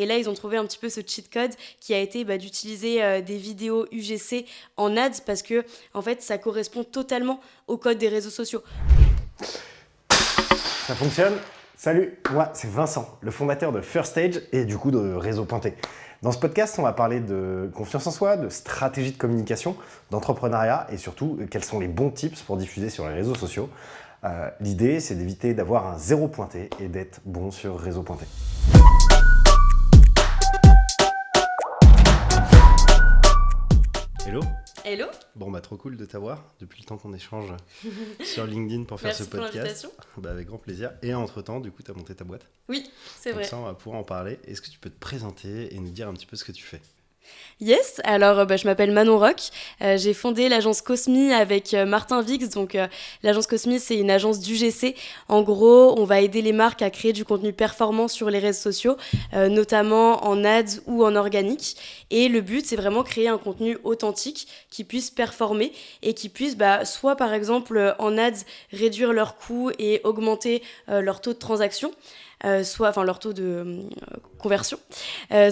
Et là, ils ont trouvé un petit peu ce cheat code qui a été d'utiliser des vidéos UGC en ads parce que, en fait, ça correspond totalement au code des réseaux sociaux. Ça fonctionne? Salut, moi c'est Vincent, le fondateur de First Stage et du coup de Réseau Pointé. Dans ce podcast, on va parler de confiance en soi, de stratégie de communication, d'entrepreneuriat et surtout quels sont les bons tips pour diffuser sur les réseaux sociaux. L'idée, c'est d'éviter d'avoir un zéro pointé et d'être bon sur Réseau Pointé. Hello. Hello. Bon trop cool de t'avoir depuis le temps qu'on échange sur LinkedIn pour faire Merci ce podcast. Merci pour l'invitation. Avec grand plaisir. Et entre-temps, du coup, tu as monté ta boîte. Oui, c'est vrai. Comme ça, on va pouvoir en parler. Est-ce que tu peux te présenter et nous dire un petit peu ce que tu fais ? Yes, alors je m'appelle Manon Roch, j'ai fondé l'agence Cosmi avec Martin Vix, donc l'agence Cosmi c'est une agence d'UGC, en gros on va aider les marques à créer du contenu performant sur les réseaux sociaux, notamment en ads ou en organique, et le but c'est vraiment créer un contenu authentique qui puisse performer et qui puisse soit par exemple en ads réduire leurs coûts et augmenter leur taux de transaction, leur taux de conversion,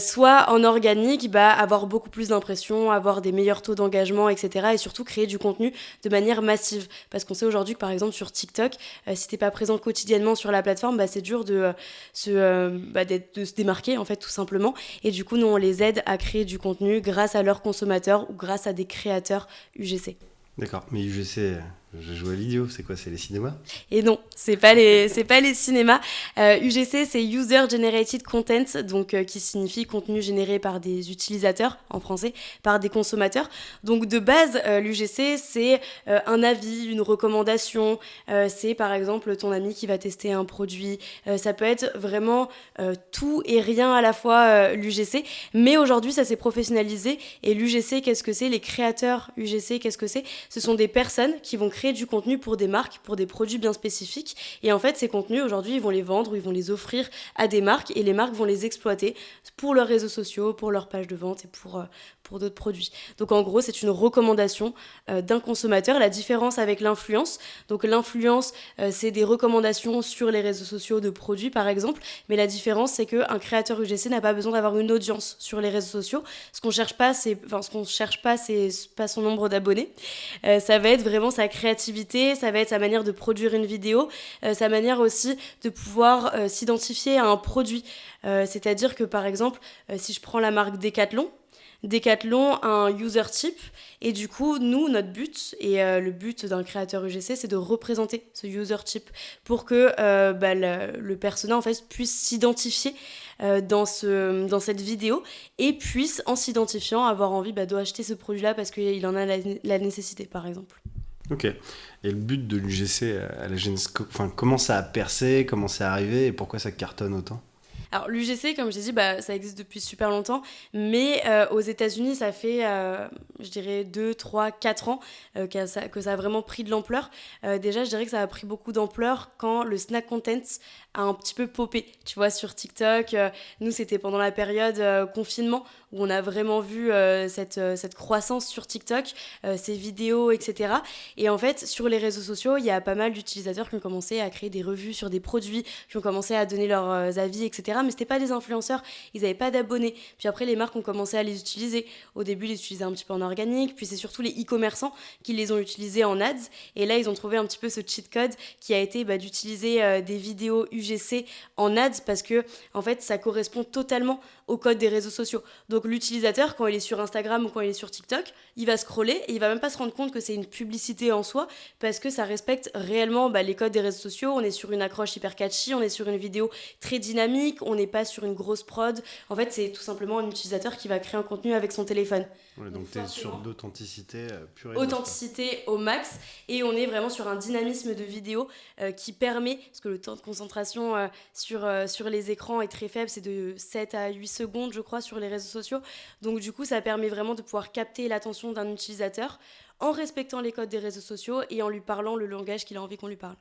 soit en organique, avoir beaucoup plus d'impressions, avoir des meilleurs taux d'engagement, etc. Et surtout créer du contenu de manière massive. Parce qu'on sait aujourd'hui que par exemple sur TikTok, si t'es pas présent quotidiennement sur la plateforme, c'est dur de se démarquer en fait tout simplement. Et du coup, nous on les aide à créer du contenu grâce à leurs consommateurs ou grâce à des créateurs UGC. D'accord, mais UGC, je joue à l'idiot, c'est quoi, c'est les cinémas ? Et non, c'est pas les cinémas. UGC, c'est User Generated Content, donc qui signifie contenu généré par des utilisateurs, en français, par des consommateurs. Donc de base, l'UGC, c'est un avis, une recommandation. C'est par exemple ton ami qui va tester un produit. Ça peut être vraiment tout et rien à la fois l'UGC. Mais aujourd'hui, ça s'est professionnalisé. Et l'UGC, qu'est-ce que c'est ? Les créateurs UGC, qu'est-ce que c'est ? Ce sont des personnes qui vont créer du contenu pour des marques, pour des produits bien spécifiques. Et en fait, ces contenus, aujourd'hui, ils vont les vendre ou ils vont les offrir à des marques et les marques vont les exploiter pour leurs réseaux sociaux, pour leurs pages de vente et pour d'autres produits. Donc en gros, c'est une recommandation d'un consommateur. La différence avec l'influence, donc l'influence, c'est des recommandations sur les réseaux sociaux de produits, par exemple. Mais la différence, c'est qu'un créateur UGC n'a pas besoin d'avoir une audience sur les réseaux sociaux. Ce qu'on cherche pas, c'est pas son nombre d'abonnés. Ça va être vraiment sa créativité, ça va être sa manière de produire une vidéo, sa manière aussi de pouvoir s'identifier à un produit. C'est-à-dire que par exemple, si je prends la marque Decathlon a un user type et du coup nous notre but et le but d'un créateur UGC c'est de représenter ce user type pour que le persona en fait puisse s'identifier dans cette vidéo et puisse en s'identifiant avoir envie d'acheter ce produit là parce qu'il en a la nécessité par exemple. Ok, et le but de l'UGC à la Genèse, comment ça a percé, comment c'est arrivé et pourquoi ça cartonne autant ? Alors l'UGC, comme j'ai dit, ça existe depuis super longtemps, mais aux États-Unis, ça fait, je dirais, 2, 3, 4 ans que ça a vraiment pris de l'ampleur. Déjà, je dirais que ça a pris beaucoup d'ampleur quand le snack content a un petit peu popé, tu vois, sur TikTok. Nous, c'était pendant la période confinement où on a vraiment vu cette croissance sur TikTok, ces vidéos, etc. Et en fait, sur les réseaux sociaux, il y a pas mal d'utilisateurs qui ont commencé à créer des revues sur des produits, qui ont commencé à donner leurs avis, etc. Mais c'était pas des influenceurs, ils avaient pas d'abonnés. Puis après, les marques ont commencé à les utiliser. Au début, ils les utilisaient un petit peu en organique, puis c'est surtout les e-commerçants qui les ont utilisés en ads. Et là, ils ont trouvé un petit peu ce cheat code qui a été d'utiliser des vidéos UGC en ads parce que, en fait, ça correspond totalement au code des réseaux sociaux. Donc l'utilisateur, quand il est sur Instagram ou quand il est sur TikTok, il va scroller et il va même pas se rendre compte que c'est une publicité en soi parce que ça respecte réellement les codes des réseaux sociaux. On est sur une accroche hyper catchy, on est sur une vidéo très dynamique, on n'est pas sur une grosse prod. En fait, c'est tout simplement un utilisateur qui va créer un contenu avec son téléphone. Ouais, donc tu es sur d'authenticité pure et authenticité au max et on est vraiment sur un dynamisme de vidéo qui permet, parce que le temps de concentration sur les écrans est très faible, c'est de 7 à 8 secondes je crois sur les réseaux sociaux, donc du coup ça permet vraiment de pouvoir capter l'attention d'un utilisateur en respectant les codes des réseaux sociaux et en lui parlant le langage qu'il a envie qu'on lui parle.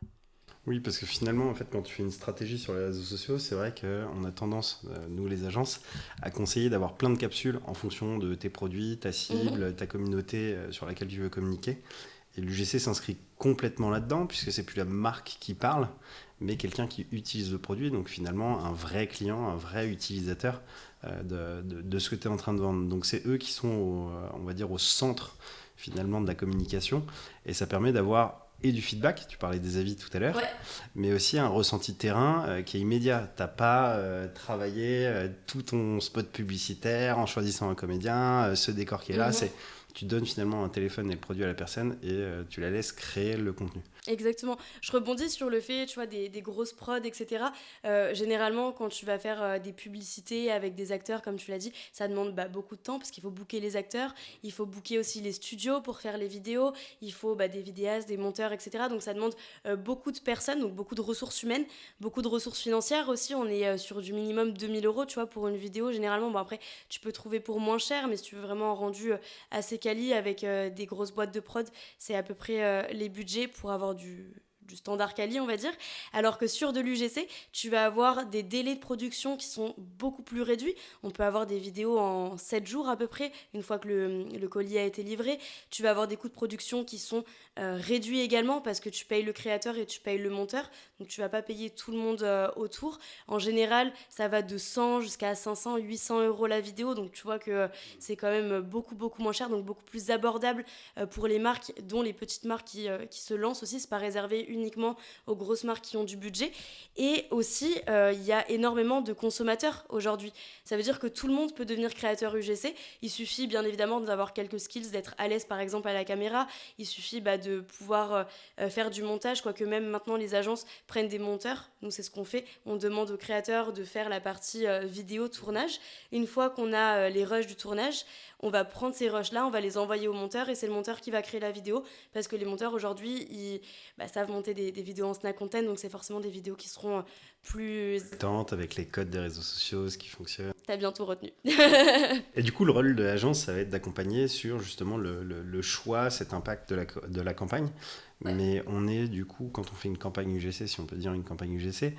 Oui, parce que finalement, en fait, quand tu fais une stratégie sur les réseaux sociaux, c'est vrai qu'on a tendance, nous les agences, à conseiller d'avoir plein de capsules en fonction de tes produits, ta cible, ta communauté sur laquelle tu veux communiquer. Et l'UGC s'inscrit complètement là-dedans, puisque c'est plus la marque qui parle, mais quelqu'un qui utilise le produit, donc finalement un vrai client, un vrai utilisateur de ce que tu es en train de vendre. Donc c'est eux qui sont, on va dire, au centre finalement de la communication, et ça permet d'avoir et du feedback, tu parlais des avis tout à l'heure, Ouais. mais aussi un ressenti terrain qui est immédiat. Tu n'as pas travaillé tout ton spot publicitaire en choisissant un comédien, ce décor qui est là, tu donnes finalement un téléphone et le produit à la personne et tu la laisses créer le contenu. Exactement. Je rebondis sur le fait, tu vois, des grosses prods, etc. Généralement, quand tu vas faire des publicités avec des acteurs, comme tu l'as dit, ça demande beaucoup de temps parce qu'il faut booker les acteurs, il faut booker aussi les studios pour faire les vidéos, il faut des vidéastes, des monteurs, etc. Donc ça demande beaucoup de personnes, donc beaucoup de ressources humaines, beaucoup de ressources financières aussi. On est sur du minimum 2000 €, tu vois, pour une vidéo. Généralement, après, tu peux trouver pour moins cher, mais si tu veux vraiment un rendu assez quali avec des grosses boîtes de prod, c'est à peu près les budgets pour avoir du standard quali, on va dire. Alors que sur de l'UGC, tu vas avoir des délais de production qui sont beaucoup plus réduits. On peut avoir des vidéos en 7 jours à peu près, une fois que le colis a été livré. Tu vas avoir des coûts de production qui sont réduits également parce que tu payes le créateur et tu payes le monteur. Donc tu vas pas payer tout le monde autour. En général, ça va de 100 jusqu'à 500, 800 € la vidéo. Donc tu vois que c'est quand même beaucoup, beaucoup moins cher, donc beaucoup plus abordable pour les marques, dont les petites marques qui se lancent aussi. C'est pas réservé uniquement aux grosses marques qui ont du budget. Et aussi, il y a énormément de consommateurs aujourd'hui. Ça veut dire que tout le monde peut devenir créateur UGC. Il suffit bien évidemment d'avoir quelques skills, d'être à l'aise par exemple à la caméra. Il suffit de pouvoir faire du montage, quoique même maintenant les agences prennent des monteurs. Nous, c'est ce qu'on fait. On demande aux créateurs de faire la partie vidéo tournage. Une fois qu'on a les rushs du tournage, on va prendre ces rushs-là, on va les envoyer au monteur et c'est le monteur qui va créer la vidéo parce que les monteurs aujourd'hui, ils savent monter des vidéos en snack content, donc c'est forcément des vidéos qui seront plus... Tente avec les codes des réseaux sociaux, ce qui fonctionne. T'as bien tout retenu. Et du coup, le rôle de l'agence, ça va être d'accompagner sur justement le choix, cet impact de la campagne. Ouais. Mais on est du coup, quand on fait une campagne UGC, si on peut dire une campagne UGC,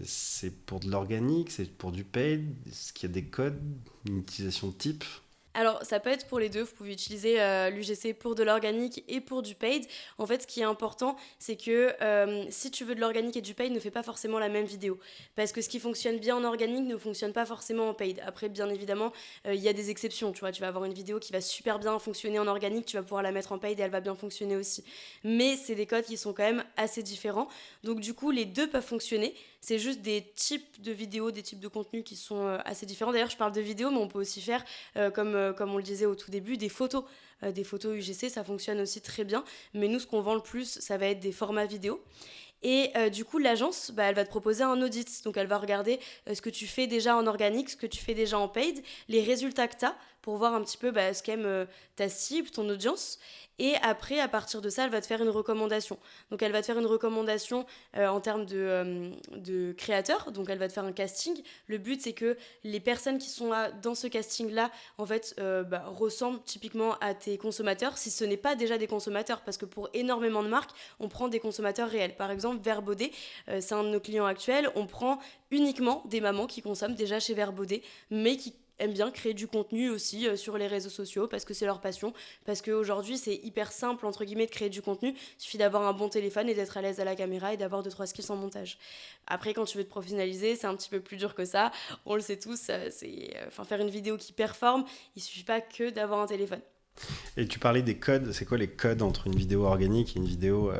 c'est pour de l'organique, c'est pour du paid, est-ce qu'il y a des codes, une utilisation type ? Alors, ça peut être pour les deux. Vous pouvez utiliser l'UGC pour de l'organique et pour du paid. En fait, ce qui est important, c'est que si tu veux de l'organique et du paid, ne fais pas forcément la même vidéo. Parce que ce qui fonctionne bien en organique ne fonctionne pas forcément en paid. Après, bien évidemment, il y a des exceptions. Tu vois, tu vas avoir une vidéo qui va super bien fonctionner en organique, tu vas pouvoir la mettre en paid et elle va bien fonctionner aussi. Mais c'est des codes qui sont quand même assez différents. Donc, du coup, les deux peuvent fonctionner. C'est juste des types de vidéos, des types de contenus qui sont assez différents. D'ailleurs, je parle de vidéos, mais on peut aussi faire comme on le disait au tout début, des photos. Des photos UGC, ça fonctionne aussi très bien. Mais nous, ce qu'on vend le plus, ça va être des formats vidéo. Et du coup, l'agence, elle va te proposer un audit. Donc, elle va regarder ce que tu fais déjà en organique, ce que tu fais déjà en paid, les résultats que tu as pour voir un petit peu ce qu'aime ta cible, ton audience. Et après, à partir de ça, elle va te faire une recommandation. Donc, elle va te faire une recommandation en termes de créateurs. Donc, elle va te faire un casting. Le but, c'est que les personnes qui sont là, dans ce casting-là, en fait, ressemblent typiquement à tes consommateurs, si ce n'est pas déjà des consommateurs. Parce que pour énormément de marques, on prend des consommateurs réels. Par exemple, Verbaudet, c'est un de nos clients actuels. On prend uniquement des mamans qui consomment déjà chez Verbaudet, mais qui aiment bien créer du contenu aussi sur les réseaux sociaux parce que c'est leur passion, parce qu'aujourd'hui c'est hyper simple entre guillemets de créer du contenu, il suffit d'avoir un bon téléphone et d'être à l'aise à la caméra et d'avoir 2-3 skills en montage. Après quand tu veux te professionnaliser, c'est un petit peu plus dur que ça, on le sait tous, faire une vidéo qui performe, il suffit pas que d'avoir un téléphone. Et tu parlais des codes, c'est quoi les codes entre une vidéo organique et une vidéo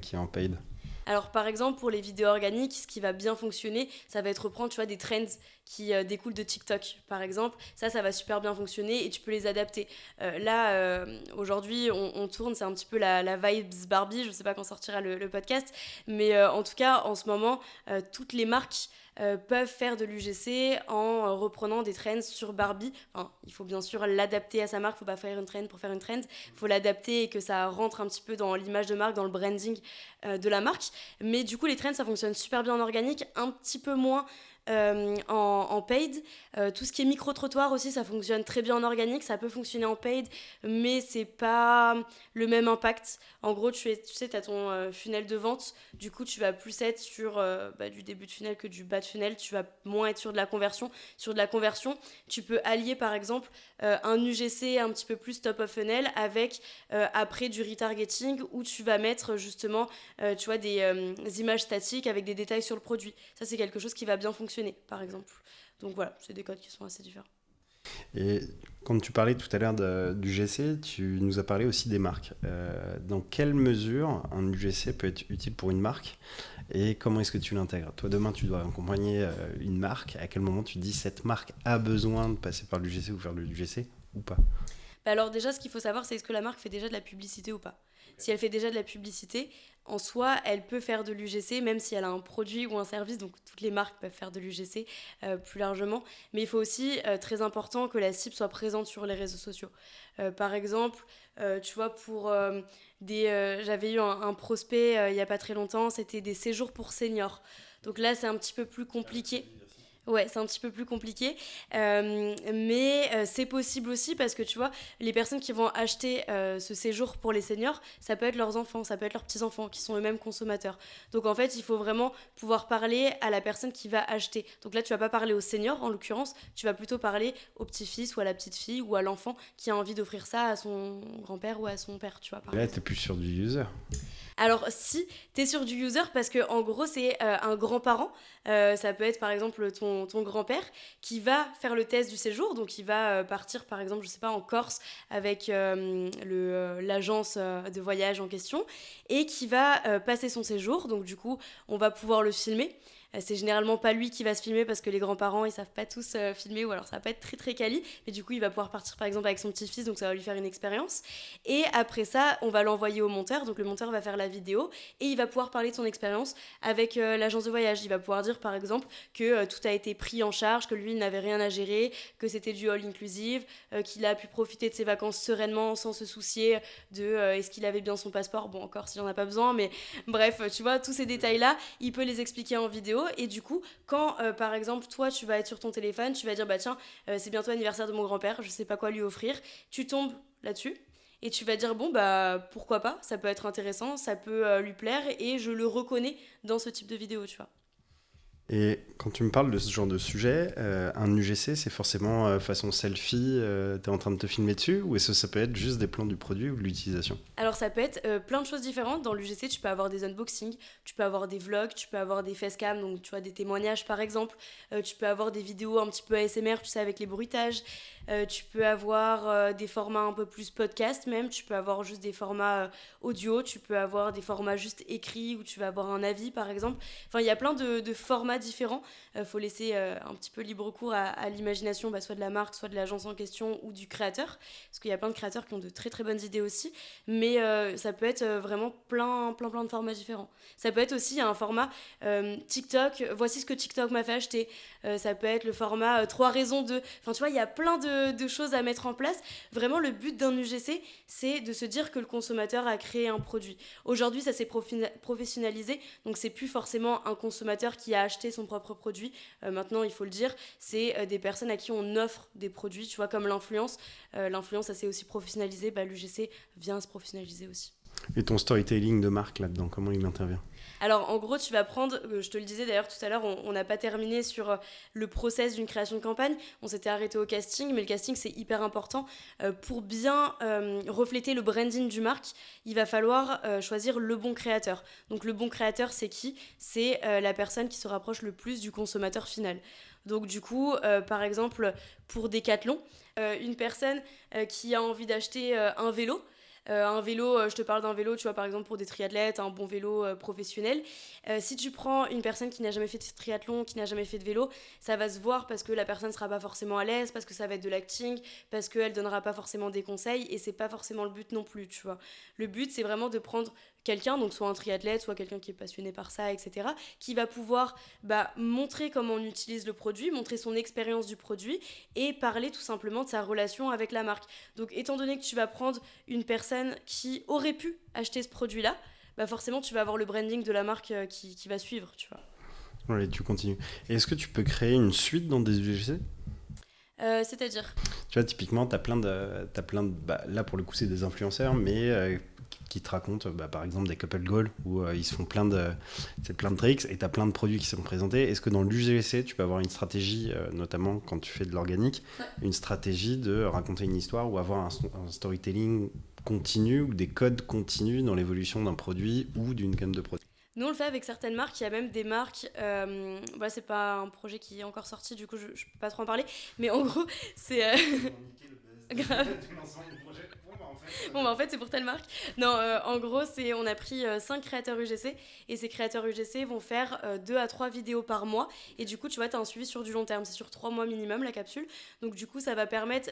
qui est en paid ? Alors par exemple pour les vidéos organiques, ce qui va bien fonctionner, ça va être reprendre des trends qui découlent de TikTok par exemple. Ça va super bien fonctionner et tu peux les adapter. Aujourd'hui on tourne, c'est un petit peu la vibes Barbie, je sais pas quand sortira le podcast, mais en tout cas en ce moment toutes les marques peuvent faire de l'UGC en reprenant des trends sur Barbie. Enfin, il faut bien sûr l'adapter à sa marque, il ne faut pas faire une trend pour faire une trend, il faut l'adapter et que ça rentre un petit peu dans l'image de marque, dans le branding de la marque. Mais du coup, les trends, ça fonctionne super bien en organique, un petit peu moins en paid. Tout ce qui est micro-trottoir aussi, ça fonctionne très bien en organique, ça peut fonctionner en paid, mais c'est pas le même impact. En gros, tu sais, tu as ton funnel de vente, du coup, tu vas plus être sur du début de funnel que du bas de funnel, tu vas moins être sur de la conversion. Sur de la conversion, tu peux allier par exemple un UGC un petit peu plus top of funnel avec après du retargeting où tu vas mettre justement tu vois, des images statiques avec des détails sur le produit. Ça, c'est quelque chose qui va bien fonctionner, par exemple. Donc voilà, c'est des codes qui sont assez différents. Et quand tu parlais tout à l'heure du UGC, tu nous as parlé aussi des marques. Dans quelle mesure un UGC peut être utile pour une marque et comment est-ce que tu l'intègres? Toi, demain, tu dois accompagner une marque. À quel moment tu te dis cette marque a besoin de passer par l'UGC ou faire le UGC ou pas? Alors déjà, ce qu'il faut savoir, c'est est-ce que la marque fait déjà de la publicité ou pas. Si elle fait déjà de la publicité, en soi, elle peut faire de l'UGC, même si elle a un produit ou un service. Donc toutes les marques peuvent faire de l'UGC plus largement. Mais il faut aussi, très important, que la cible soit présente sur les réseaux sociaux. Par exemple, tu vois, j'avais eu un prospect il n'y a pas très longtemps, c'était des séjours pour seniors. Donc là, c'est un petit peu plus compliqué. Ouais, c'est un petit peu plus compliqué, mais c'est possible aussi parce que tu vois, les personnes qui vont acheter ce séjour pour les seniors, ça peut être leurs enfants, ça peut être leurs petits-enfants qui sont eux-mêmes consommateurs. Donc en fait, il faut vraiment pouvoir parler à la personne qui va acheter. Donc là, tu vas pas parler au senior en l'occurrence, tu vas plutôt parler au petit-fils ou à la petite-fille ou à l'enfant qui a envie d'offrir ça à son grand-père ou à son père, tu vois. Là, t'es plus sur du user. Alors si, t'es sur du user parce que en gros c'est un grand-parent, ça peut être par exemple ton grand-père qui va faire le test du séjour, donc il va partir par exemple, je sais pas, en Corse avec l'agence de voyage en question et qui va passer son séjour, donc du coup on va pouvoir le filmer. C'est généralement pas lui qui va se filmer parce que les grands-parents ils savent pas tous filmer ou alors ça va pas être très très quali, mais du coup il va pouvoir partir par exemple avec son petit-fils, donc ça va lui faire une expérience. Et après ça, on va l'envoyer au monteur, donc le monteur va faire la vidéo et il va pouvoir parler de son expérience avec l'agence de voyage. Il va pouvoir dire par exemple que tout a été pris en charge, que lui il n'avait rien à gérer, que c'était du all inclusive, qu'il a pu profiter de ses vacances sereinement sans se soucier de est-ce qu'il avait bien son passeport, bon encore s'il en a pas besoin, mais bref, tu vois, tous ces détails là, il peut les expliquer en vidéo. Et du coup, quand par exemple toi tu vas être sur ton téléphone, tu vas dire bah tiens, c'est bientôt l'anniversaire de mon grand-père, je sais pas quoi lui offrir, tu tombes là-dessus et tu vas dire bon bah pourquoi pas, ça peut être intéressant, ça peut lui plaire et je le reconnais dans ce type de vidéo, tu vois. Et quand tu me parles de ce genre de sujet, un UGC, c'est forcément façon selfie, t'es en train de te filmer dessus, ou est-ce que ça peut être juste des plans du produit ou de l'utilisation? Alors ça peut être plein de choses différentes. Dans l'UGC, tu peux avoir des unboxings, tu peux avoir des vlogs, tu peux avoir des facecam, donc tu vois des témoignages par exemple. Tu peux avoir des vidéos un petit peu ASMR, tu sais, avec les bruitages. Tu peux avoir des formats un peu plus podcast même. Tu peux avoir juste des formats audio. Tu peux avoir des formats juste écrits où tu vas avoir un avis par exemple. Enfin, il y a plein de formats différents. Faut laisser un petit peu libre cours à l'imagination, soit de la marque, soit de l'agence en question ou du créateur. Parce qu'il y a plein de créateurs qui ont de très très bonnes idées aussi. Mais ça peut être vraiment plein de formats différents. Ça peut être aussi un format TikTok, voici ce que TikTok m'a fait acheter. Ça peut être le format 3 raisons de... Enfin tu vois, il y a plein de choses à mettre en place. Vraiment le but d'un UGC, c'est de se dire que le consommateur a créé un produit. Aujourd'hui ça s'est professionnalisé, donc c'est plus forcément un consommateur qui a acheté son propre produit. Maintenant il faut le dire, c'est des personnes à qui on offre des produits, tu vois, comme l'influence. L'influence ça s'est aussi professionnalisé, l'UGC vient se professionnaliser aussi. Et ton storytelling de marque là-dedans, comment il intervient? Alors en gros tu vas prendre, je te le disais d'ailleurs tout à l'heure, on n'a pas terminé sur le process d'une création de campagne, on s'était arrêté au casting, mais le casting c'est hyper important. Pour bien refléter le branding du marque, il va falloir choisir le bon créateur. Donc le bon créateur c'est qui? C'est la personne qui se rapproche le plus du consommateur final. Donc du coup, par exemple pour Decathlon, une personne qui a envie d'acheter un vélo, je te parle d'un vélo, tu vois, par exemple pour des triathlètes, un bon vélo professionnel. Si tu prends une personne qui n'a jamais fait de triathlon, qui n'a jamais fait de vélo, ça va se voir parce que la personne ne sera pas forcément à l'aise, parce que ça va être de l'acting, parce qu'elle donnera pas forcément des conseils, et c'est pas forcément le but non plus, tu vois. Le but, c'est vraiment de prendre quelqu'un, donc soit un triathlète, soit quelqu'un qui est passionné par ça, etc., qui va pouvoir montrer comment on utilise le produit, montrer son expérience du produit et parler tout simplement de sa relation avec la marque. Donc étant donné que tu vas prendre une personne qui aurait pu acheter ce produit-là, forcément tu vas avoir le branding de la marque qui va suivre, tu vois. Ouais, tu continues. Et est-ce que tu peux créer une suite dans des UGC? C'est-à-dire? Tu vois, typiquement, là, pour le coup, c'est des influenceurs, mais qui te racontent, par exemple, des couple goals, où ils se font plein de tricks, et tu as plein de produits qui sont présentés. Est-ce que dans l'UGC, tu peux avoir une stratégie, notamment quand tu fais de l'organique, une stratégie de raconter une histoire, ou avoir un storytelling continu, ou des codes continus dans l'évolution d'un produit ou d'une gamme de produits? Nous, on le fait avec certaines marques. Il y a même des marques. Voilà, c'est pas un projet qui est encore sorti, du coup, je peux pas trop en parler. Mais en gros, c'est. Grave. Bon, bah, en fait, c'est pour telle marque. Non, en gros, on a pris 5 créateurs UGC. Et ces créateurs UGC vont faire 2 à 3 vidéos par mois. Et du coup, tu vois, tu as un suivi sur du long terme. C'est sur 3 mois minimum, la capsule. Donc, du coup, ça va permettre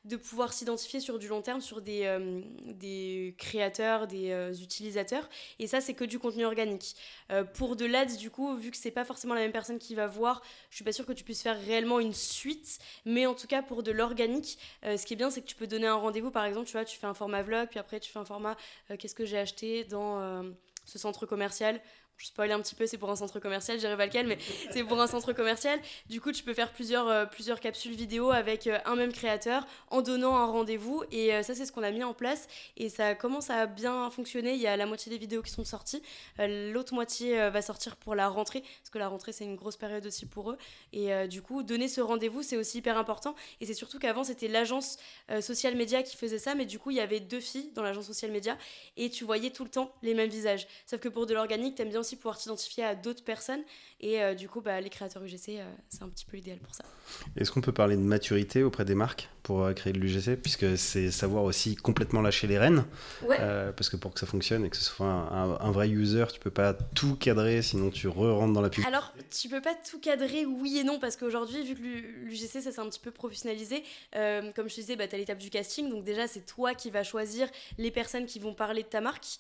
de pouvoir s'identifier sur du long terme sur des créateurs, des utilisateurs. Et ça, c'est que du contenu organique. Pour de l'ADS, du coup, vu que c'est pas forcément la même personne qui va voir, je suis pas sûre que tu puisses faire réellement une suite. Mais en tout cas, pour de l'organique, ce qui est bien, c'est que tu peux donner un rendez-vous. Par exemple, tu vois, tu fais un format vlog, puis après, tu fais un format qu'est-ce que j'ai acheté dans ce centre commercial. Je spoil un petit peu, c'est pour un centre commercial, je dirais pas lequel, mais c'est pour un centre commercial. Du coup, tu peux faire plusieurs capsules vidéo avec un même créateur en donnant un rendez-vous. Et ça, c'est ce qu'on a mis en place. Et ça commence à bien fonctionner. Il y a la moitié des vidéos qui sont sorties. L'autre moitié va sortir pour la rentrée, parce que la rentrée, c'est une grosse période aussi pour eux. Et du coup, donner ce rendez-vous, c'est aussi hyper important. Et c'est surtout qu'avant, c'était l'agence social media qui faisait ça. Mais du coup, il y avait 2 filles dans l'agence social media. Et tu voyais tout le temps les mêmes visages. Sauf que pour de l'organique, t'aimes bien aussi pouvoir t'identifier à d'autres personnes et du coup les créateurs UGC c'est un petit peu idéal pour ça. Est-ce qu'on peut parler de maturité auprès des marques pour créer de l'UGC, puisque c'est savoir aussi complètement lâcher les rênes, parce que pour que ça fonctionne et que ce soit un vrai user, tu peux pas tout cadrer, sinon tu re-rentres dans la pub. Alors tu peux pas tout cadrer, oui et non, parce qu'aujourd'hui vu que l'UGC ça s'est un petit peu professionnalisé, comme je te disais, t'as l'étape du casting, donc déjà c'est toi qui vas choisir les personnes qui vont parler de ta marque,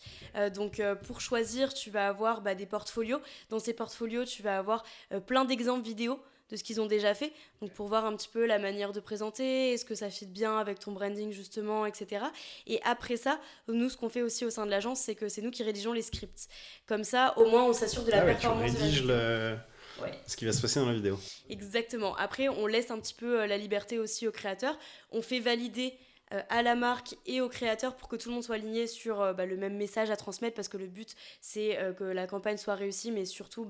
donc pour choisir tu vas avoir des portfolios. Dans ces portfolios tu vas avoir plein d'exemples vidéo de ce qu'ils ont déjà fait, donc pour voir un petit peu la manière de présenter, est-ce que ça fit bien avec ton branding justement, etc. Et après ça, nous ce qu'on fait aussi au sein de l'agence, c'est que c'est nous qui rédigeons les scripts. Comme ça, au moins on s'assure de la performance. Tu rédiges ce qui va se passer dans la vidéo. Exactement. Après, on laisse un petit peu la liberté aussi aux créateurs. On fait valider à la marque et aux créateurs pour que tout le monde soit aligné sur le même message à transmettre, parce que le but c'est que la campagne soit réussie, mais surtout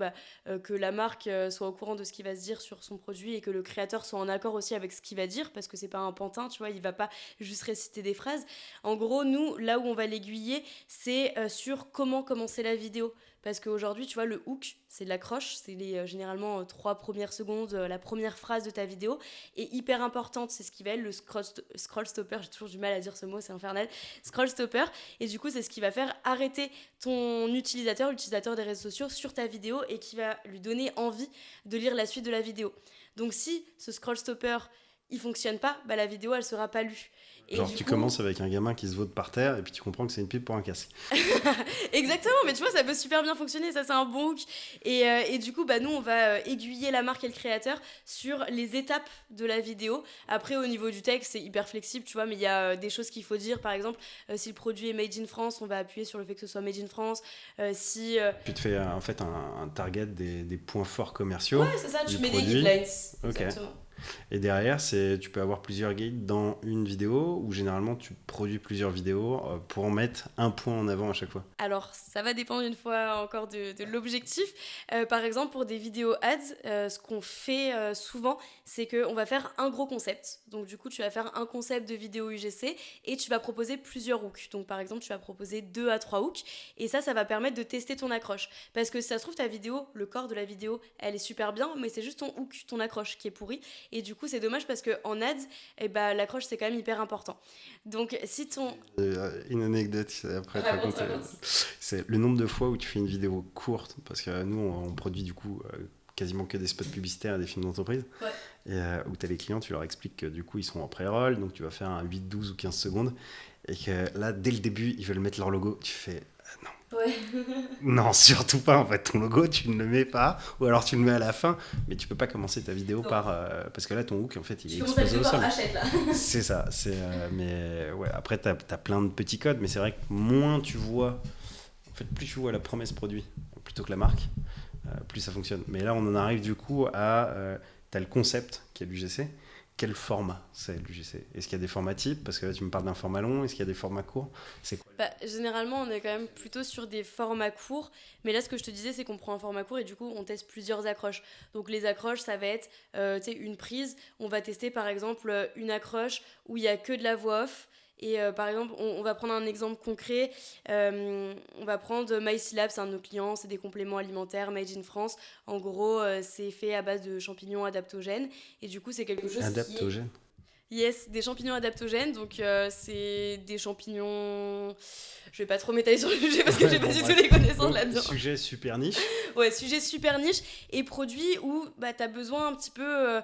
que la marque soit au courant de ce qui va se dire sur son produit et que le créateur soit en accord aussi avec ce qu'il va dire, parce que c'est pas un pantin, tu vois, il va pas juste réciter des phrases. En gros, nous, là où on va l'aiguiller, c'est sur comment commencer la vidéo. Parce qu'aujourd'hui, tu vois, le hook, c'est de l'accroche, c'est généralement 3 premières secondes, la première phrase de ta vidéo, est hyper importante, c'est ce qui va être le scroll stopper, j'ai toujours du mal à dire ce mot, c'est infernal, scroll stopper, et du coup, c'est ce qui va faire arrêter ton utilisateur, l'utilisateur des réseaux sociaux, sur ta vidéo, et qui va lui donner envie de lire la suite de la vidéo. Donc si ce scroll stopper, il fonctionne pas, la vidéo, elle sera pas lue. Et genre tu commences avec un gamin qui se vote par terre et puis tu comprends que c'est une pub pour un casque. Exactement, mais tu vois, ça peut super bien fonctionner, ça c'est un bon hook. Et du coup, nous on va aiguiller la marque et le créateur sur les étapes de la vidéo. Après, au niveau du texte, c'est hyper flexible, tu vois, mais il y a des choses qu'il faut dire. Par exemple, si le produit est made in France, on va appuyer sur le fait que ce soit made in France. Tu te fais en fait un target des points forts commerciaux. Ouais, c'est ça, tu mets produit. des guidelines. Okay. Exactement. Et derrière, tu peux avoir plusieurs guides dans une vidéo, ou généralement tu produis plusieurs vidéos pour en mettre un point en avant à chaque fois. Alors, ça va dépendre une fois encore de l'objectif. Par exemple, pour des vidéos ads, ce qu'on fait souvent, c'est qu'on va faire un gros concept. Donc du coup, tu vas faire un concept de vidéo UGC et tu vas proposer plusieurs hooks. Donc par exemple, tu vas proposer 2 à 3 hooks, et ça va permettre de tester ton accroche. Parce que si ça se trouve, ta vidéo, le corps de la vidéo, elle est super bien, mais c'est juste ton hook, ton accroche qui est pourri. Et du coup, c'est dommage parce qu'en ads, l'accroche, c'est quand même hyper important. Donc, si ton... Une anecdote après te raconter. C'est le nombre de fois où tu fais une vidéo courte, parce que nous, on produit du coup quasiment que des spots publicitaires et des films d'entreprise, et où tu as les clients, tu leur expliques que du coup, ils sont en pré-roll, donc tu vas faire un 8, 12 ou 15 secondes, et que là, dès le début, ils veulent mettre leur logo. Tu fais... non. Ouais. Non, surtout pas, en fait, ton logo tu ne le mais pas, ou alors tu le mets à la fin, mais tu peux pas commencer ta vidéo par parce que là ton hook en fait il est exposé au sol. C'est ça, mais ouais, après t'as plein de petits codes, mais c'est vrai que moins tu vois, en fait plus tu vois la promesse produit plutôt que la marque, plus ça fonctionne. Mais là, on en arrive du coup à... tu as le concept qui est l'UGC. Quel format c'est l'UGC? Est-ce qu'il y a des formats types? Parce que là, tu me parles d'un format long. Est-ce qu'il y a des formats courts? C'est quoi? Généralement, on est quand même plutôt sur des formats courts. Mais là, ce que je te disais, c'est qu'on prend un format court et du coup, on teste plusieurs accroches. Donc, les accroches, ça va être une prise. On va tester, par exemple, une accroche où il n'y a que de la voix off. Et par exemple, on va prendre un exemple concret. On va prendre MySyllab, c'est un de nos clients, c'est des compléments alimentaires made in France. En gros, c'est fait à base de champignons adaptogènes. Et du coup, c'est quelque chose Adaptogène? Yes, des champignons adaptogènes. Donc, c'est des champignons... Je vais pas trop m'étaler sur le sujet parce que j'ai pas du tout les connaissances là-dedans. Sujet super niche. Ouais, sujet super niche. Et produit où t'as besoin un petit peu...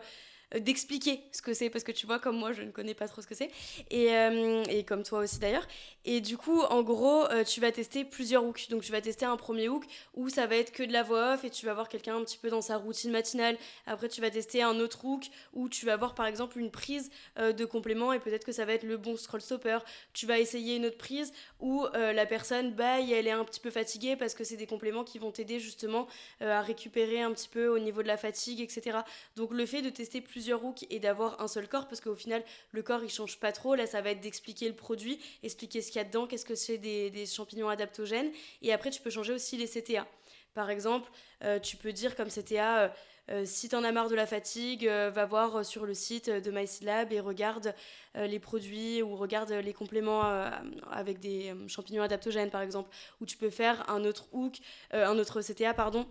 d'expliquer ce que c'est, parce que tu vois, comme moi je ne connais pas trop ce que c'est, et comme toi aussi d'ailleurs. Et du coup, en gros, tu vas tester plusieurs hooks. Donc tu vas tester un premier hook où ça va être que de la voix off et tu vas voir quelqu'un un petit peu dans sa routine matinale. Après tu vas tester un autre hook où tu vas voir par exemple une prise de complément et peut-être que ça va être le bon scroll stopper. Tu vas essayer une autre prise où la personne elle est un petit peu fatiguée parce que c'est des compléments qui vont t'aider justement à récupérer un petit peu au niveau de la fatigue, etc. Donc le fait de tester plusieurs hooks et d'avoir un seul corps, parce qu'au final le corps il change pas trop, là ça va être d'expliquer le produit, expliquer ce qu'il y a dedans, qu'est-ce que c'est des champignons adaptogènes, et après tu peux changer aussi les CTA. Par exemple, tu peux dire comme CTA, si t'en as marre de la fatigue, va voir sur le site de MySyllab et regarde les produits ou regarde les compléments avec des champignons adaptogènes par exemple. Ou tu peux faire un autre hook, un autre CTA pardon,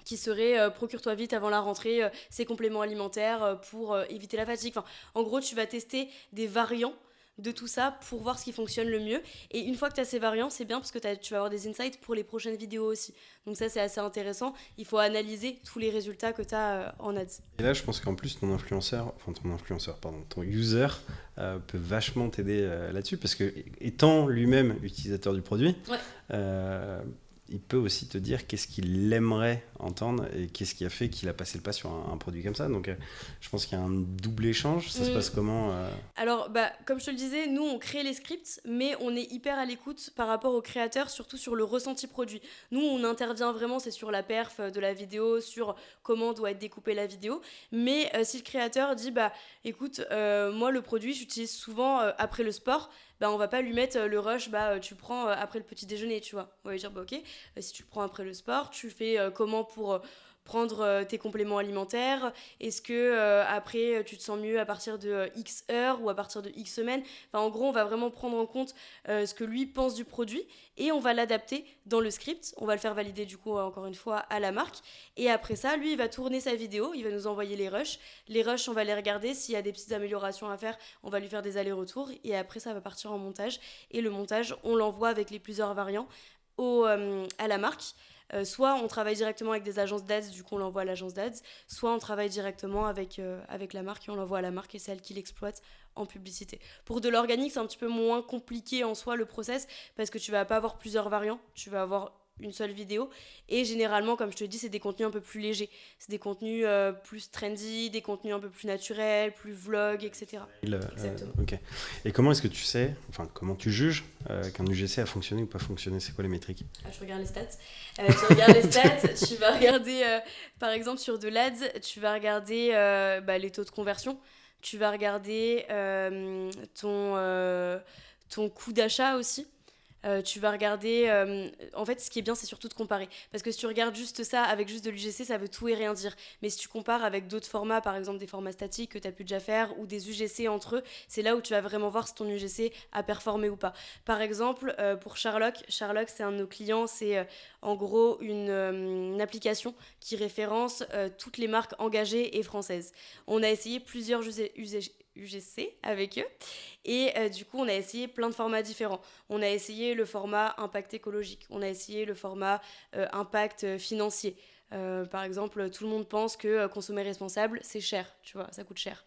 qui serait procure-toi vite avant la rentrée ces compléments alimentaires pour éviter la fatigue. Enfin, en gros, tu vas tester des variants de tout ça pour voir ce qui fonctionne le mieux. Et une fois que tu as ces variants, c'est bien parce que tu vas avoir des insights pour les prochaines vidéos aussi. Donc ça, c'est assez intéressant. Il faut analyser tous les résultats que tu as en ads. Et là, je pense qu'en plus, ton user peut vachement t'aider là-dessus parce que étant lui-même utilisateur du produit, il peut aussi te dire qu'est-ce qu'il aimerait entendre et qu'est-ce qui a fait qu'il a passé le pas sur un produit comme ça. Donc, je pense qu'il y a un double échange. Ça se passe comment Alors, comme je te le disais, nous, on crée les scripts, mais on est hyper à l'écoute par rapport aux créateurs, surtout sur le ressenti produit. Nous, on intervient vraiment, c'est sur la perf de la vidéo, sur comment doit être découpée la vidéo. Mais si le créateur dit, écoute, moi, le produit, j'utilise souvent après le sport, on va pas lui mettre le rush, tu le prends après le petit déjeuner, tu vois. On va lui dire, ok, si tu le prends après le sport, tu fais comment pour prendre tes compléments alimentaires. Est-ce que après tu te sens mieux à partir de X heures ou à partir de X semaines? Enfin, en gros, on va vraiment prendre en compte ce que lui pense du produit et on va l'adapter dans le script. On va le faire valider du coup encore une fois à la marque. Et après ça, lui, il va tourner sa vidéo, il va nous envoyer les rushs. Les rushs, on va les regarder. S'il y a des petites améliorations à faire, on va lui faire des allers-retours. Et après, ça va partir en montage. Et le montage, on l'envoie avec les plusieurs variants à la marque. Soit on travaille directement avec des agences d'ads, du coup on l'envoie à l'agence d'ads, soit on travaille directement avec la marque et on l'envoie à la marque et c'est elle qui l'exploite en publicité. Pour de l'organique, c'est un petit peu moins compliqué en soi le process parce que tu vas pas avoir plusieurs variants, tu vas avoir une seule vidéo et généralement, comme je te dis, c'est des contenus un peu plus légers, c'est des contenus plus trendy, des contenus un peu plus naturels, plus vlog, etc. Exactement. Ok. Et comment est-ce que tu sais, comment tu juges qu'un UGC a fonctionné ou pas fonctionné? C'est quoi les métriques? Je regarde les stats. Tu regardes les stats, tu vas regarder par exemple sur de l'ADS, tu vas regarder les taux de conversion, tu vas regarder ton coût d'achat aussi. Tu vas regarder... en fait, ce qui est bien, c'est surtout de comparer. Parce que si tu regardes juste ça avec juste de l'UGC, ça veut tout et rien dire. Mais si tu compares avec d'autres formats, par exemple des formats statiques que tu as pu déjà faire ou des UGC entre eux, c'est là où tu vas vraiment voir si ton UGC a performé ou pas. Par exemple, pour Sherlock, c'est un de nos clients, c'est en gros une application qui référence toutes les marques engagées et françaises. On a essayé plusieurs UGC avec eux et du coup on a essayé plein de formats différents. On a essayé le format impact écologique, on a essayé le format impact financier. Par exemple, tout le monde pense que consommer responsable c'est cher, tu vois, ça coûte cher.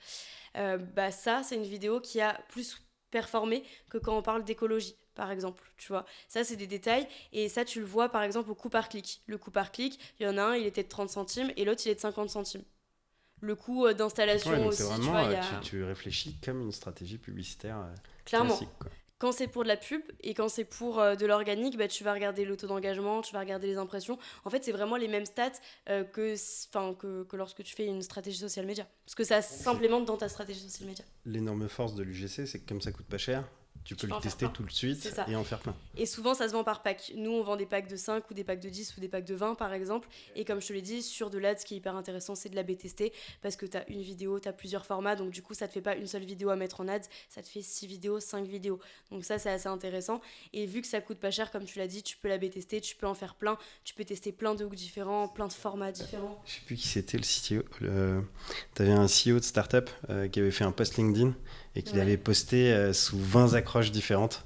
Ça c'est une vidéo qui a plus performé que quand on parle d'écologie par exemple, tu vois. Ça, c'est des détails et ça, tu le vois par exemple au coût par clic. Le coût par clic, il y en a un, il était de 30 centimes et l'autre, il est de 50 centimes. Le coût d'installation aussi, c'est vraiment, tu vois, tu réfléchis comme une stratégie publicitaire clairement. classique, quoi. Quand c'est pour de la pub et quand c'est pour de l'organique, bah, tu vas regarder le taux d'engagement, tu vas regarder les impressions. En fait, c'est vraiment les mêmes stats que lorsque tu fais une stratégie social media. Parce que ça s'implémente dans ta stratégie social media. L'énorme force de l'UGC, c'est que comme ça coûte pas cher, tu peux le tester tout de suite et en faire plein. Et souvent, ça se vend par pack. Nous, on vend des packs de 5 ou des packs de 10 ou des packs de 20, par exemple. Et comme je te l'ai dit, sur de l'ad, ce qui est hyper intéressant, c'est de la B-tester parce que tu as une vidéo, tu as plusieurs formats. Donc, du coup, ça te fait pas une seule vidéo à mettre en ads, ça te fait 6 vidéos, 5 vidéos. Donc, ça, c'est assez intéressant. Et vu que ça coûte pas cher, comme tu l'as dit, tu peux la B-tester, tu peux en faire plein. Tu peux tester plein de hooks différents, plein de formats différents. Je sais plus qui c'était le CTO. T'avais un CEO de startup qui avait fait un post LinkedIn et qu'il avait posté sous 20 accroches différentes.